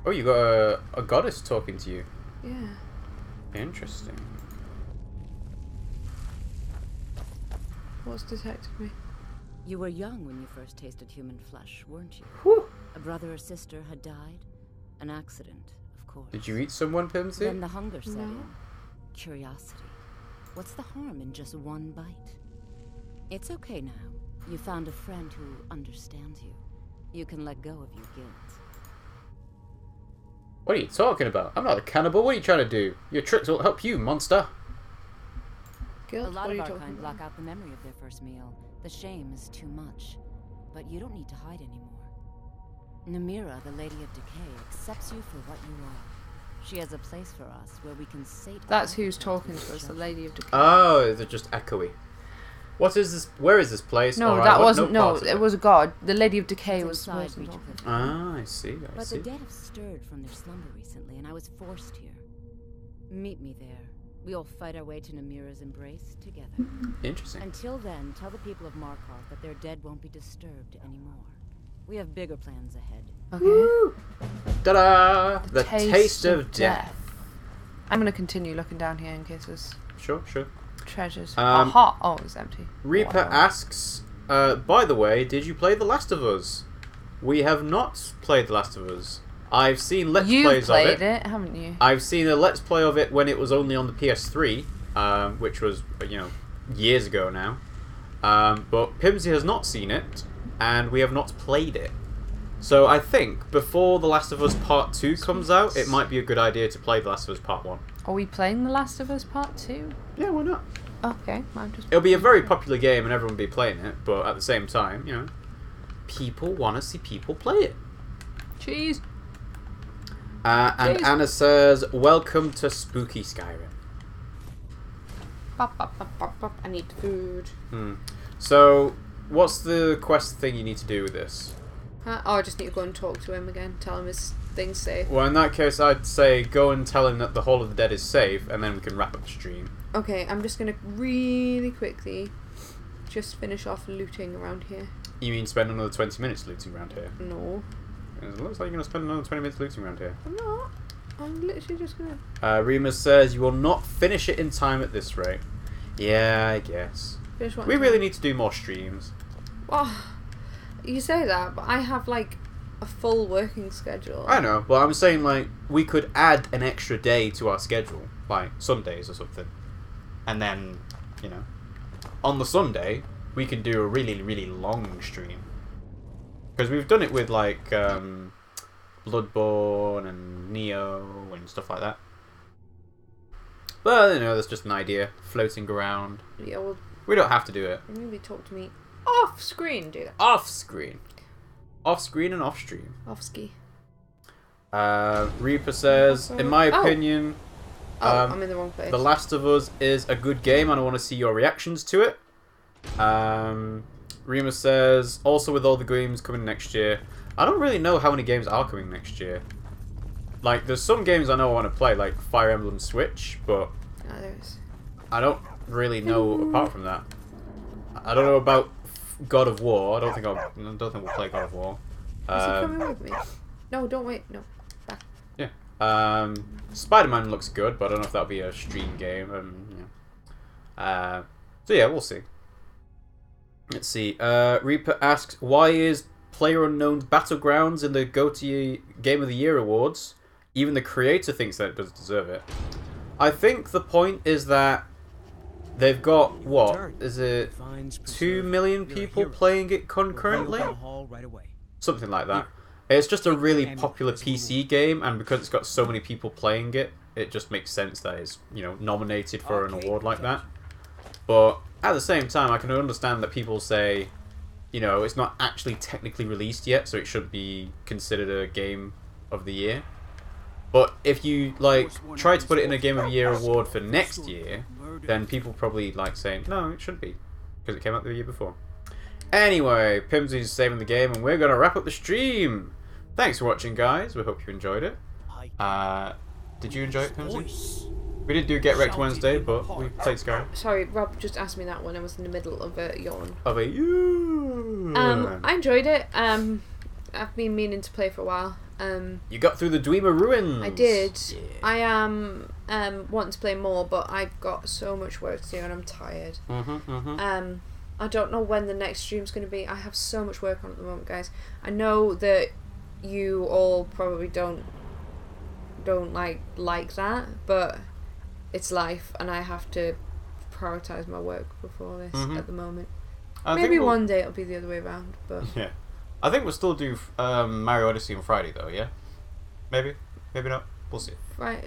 Oh, you got a goddess talking to you. Yeah. Interesting. What's detected me? You were young when you first tasted human flesh, weren't you? Whew. A brother or sister had died? An accident, of course. Did you eat someone, Then Pimmsy? the hunger set No. in. Curiosity. What's the harm in just one bite? It's okay now. You found a friend who understands you. You can let go of your guilt. What are you talking about? I'm not a cannibal. What are you trying to do? Your tricks won't help you, monster. Guilt? A lot What are of you our talking kind about? block out the memory of their first meal. The shame is too much. But you don't need to hide anymore. Namira, the Lady of Decay, accepts you for what you are. She has a place for us where we can sate. That's our who's appetite talking with to us, the judgment. Lady of Decay. Oh, they're just echoey. What is this? Where is this place? No, Or that what- wasn't. No, part of it was a god. The Lady of Decay It's was the inside person reach of talking. the- Ah, I see. I But see. the dead have stirred from their slumber recently, and I was forced here. Meet me there, We'll fight our way to Namira's embrace together. Interesting. Until then, tell the people of Markarth that their dead won't be disturbed anymore. We have bigger plans ahead. Okay. Ta-da! The taste of death. I'm gonna continue looking down here in case there's Sure. treasures. Um, Aha! Oh, it's empty. Reaper asks, by the way, did you play The Last of Us? We have not played The Last of Us. I've seen Let's You've Plays of played it. it, haven't you? I've seen a Let's Play of it when it was only on the PS3, which was, years ago now. But Pimmsy has not seen it, and we have not played it. So I think before The Last of Us Part 2 comes out, it might be a good idea to play The Last of Us Part 1. Are we playing The Last of Us Part 2? Yeah, why not? Okay, I'm just... It'll be a very popular game and everyone will be playing it, but at the same time, people want to see people play it. Cheese! And Cheese. Anna says, welcome to spooky Skyrim. Bop, bop, bop, bop, bop. I need food. So, what's the quest thing you need to do with this? Oh, I just need to go and talk to him again. Tell him his thing's safe. Well, in that case, I'd say go and tell him that the Hall of the Dead is safe, and then we can wrap up the stream. Okay, I'm just gonna really quickly just finish off looting around here. You mean spend another 20 minutes looting around here? No. It looks like you're going to spend another 20 minutes looting around here. I'm not. I'm literally just gonna... Remus says, you will not finish it in time at this rate. Yeah, I guess. finish what We I'm really doing. need to do more streams. Well, you say that, but I have, like, a full working schedule. I know, but I'm saying, like, we could add an extra day to our schedule. Like, Sundays or something. And then, on the Sunday, we can do a really, really long stream. Because we've done it with, like, Bloodborne and Neo and stuff like that. But, that's just an idea floating around. Yeah, well, We don't have to do it. maybe talk to me off screen, do that. Off screen. Off screen and off stream. Off ski. Reaper says, in my opinion, I'm in the wrong place. The Last of Us is a good game and I want to see your reactions to it. Remus says, also with all the games coming next year, I don't really know how many games are coming next year. Like, there's some games I know I want to play, like Fire Emblem Switch, but No, there's... I don't really know apart from that. I don't know about God of War. I don't think we'll play God of War. Is he coming with me? No, don't wait. No. Back. Yeah. Spider-Man looks good, but I don't know if that'll be a stream game. So yeah, we'll see. Let's see. Reaper asks, why is PlayerUnknown's Battlegrounds in the GOTY Game of the Year awards? Even the creator thinks that it doesn't deserve it. I think the point is that they've got, what? Is it 2 million people playing it concurrently? Something like that. It's just a really popular PC game, and because it's got so many people playing it, it just makes sense that it's, nominated for an award like that. But at the same time, I can understand that people say, it's not actually technically released yet, so it shouldn't be considered a game of the year. But if you, try to put it in a Game of the Year award for next year, then people probably, saying, no, it shouldn't be, because it came out the year before. Anyway, Pimmsy's saving the game, and we're going to wrap up the stream. Thanks for watching, guys. We hope you enjoyed it. Did you enjoy it, Pimmsy? We didn't do Get Wrecked Wednesday, but we played Skyrim. Sorry, Rob just asked me that when I was in the middle of a yawn. Of a yawn. I enjoyed it. I've been meaning to play for a while. You got through the Dwemer Ruins. I did. Yeah. I am wanting to play more, but I've got so much work to do and I'm tired. I don't know when the next stream's going to be. I have so much work on at the moment, guys. I know that you all probably don't like that, but it's life, and I have to prioritize my work before this at the moment. Maybe one day it'll be the other way around, but yeah, I think we'll still do Mario Odyssey on Friday though. Yeah, maybe not. We'll see. Right.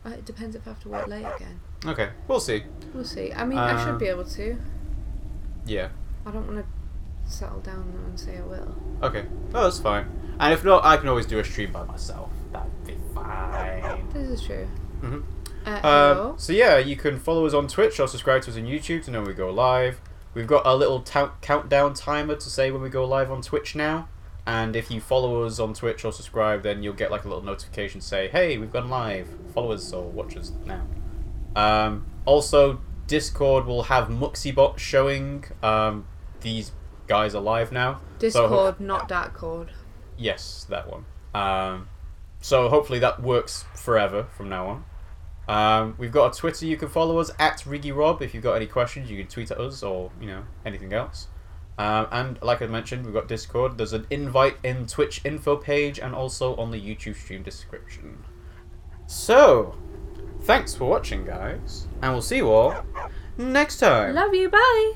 It depends if I have to work late again. Okay, we'll see. We'll see. I mean, I should be able to. Yeah. I don't want to settle down though and say I will. Okay. No, that's fine. And if not, I can always do a stream by myself. That'd be fine. This is true. Hello? So yeah, you can follow us on Twitch or subscribe to us on YouTube to know when we go live. We've got a little countdown timer to say when we go live on Twitch now. And if you follow us on Twitch or subscribe, then you'll get a little notification to say, hey, we've gone live. Follow us or watch us now. Also, Discord will have Muxybot showing these guys are live now. Discord, not Darkcord. Yes, that one. So hopefully that works forever from now on. We've got a Twitter you can follow us at RiggyRob. If you've got any questions, you can tweet at us or anything else. And like I mentioned, we've got Discord. There's an invite in Twitch info page and also on the YouTube stream description. So, thanks for watching, guys, and we'll see you all next time. Love you, bye!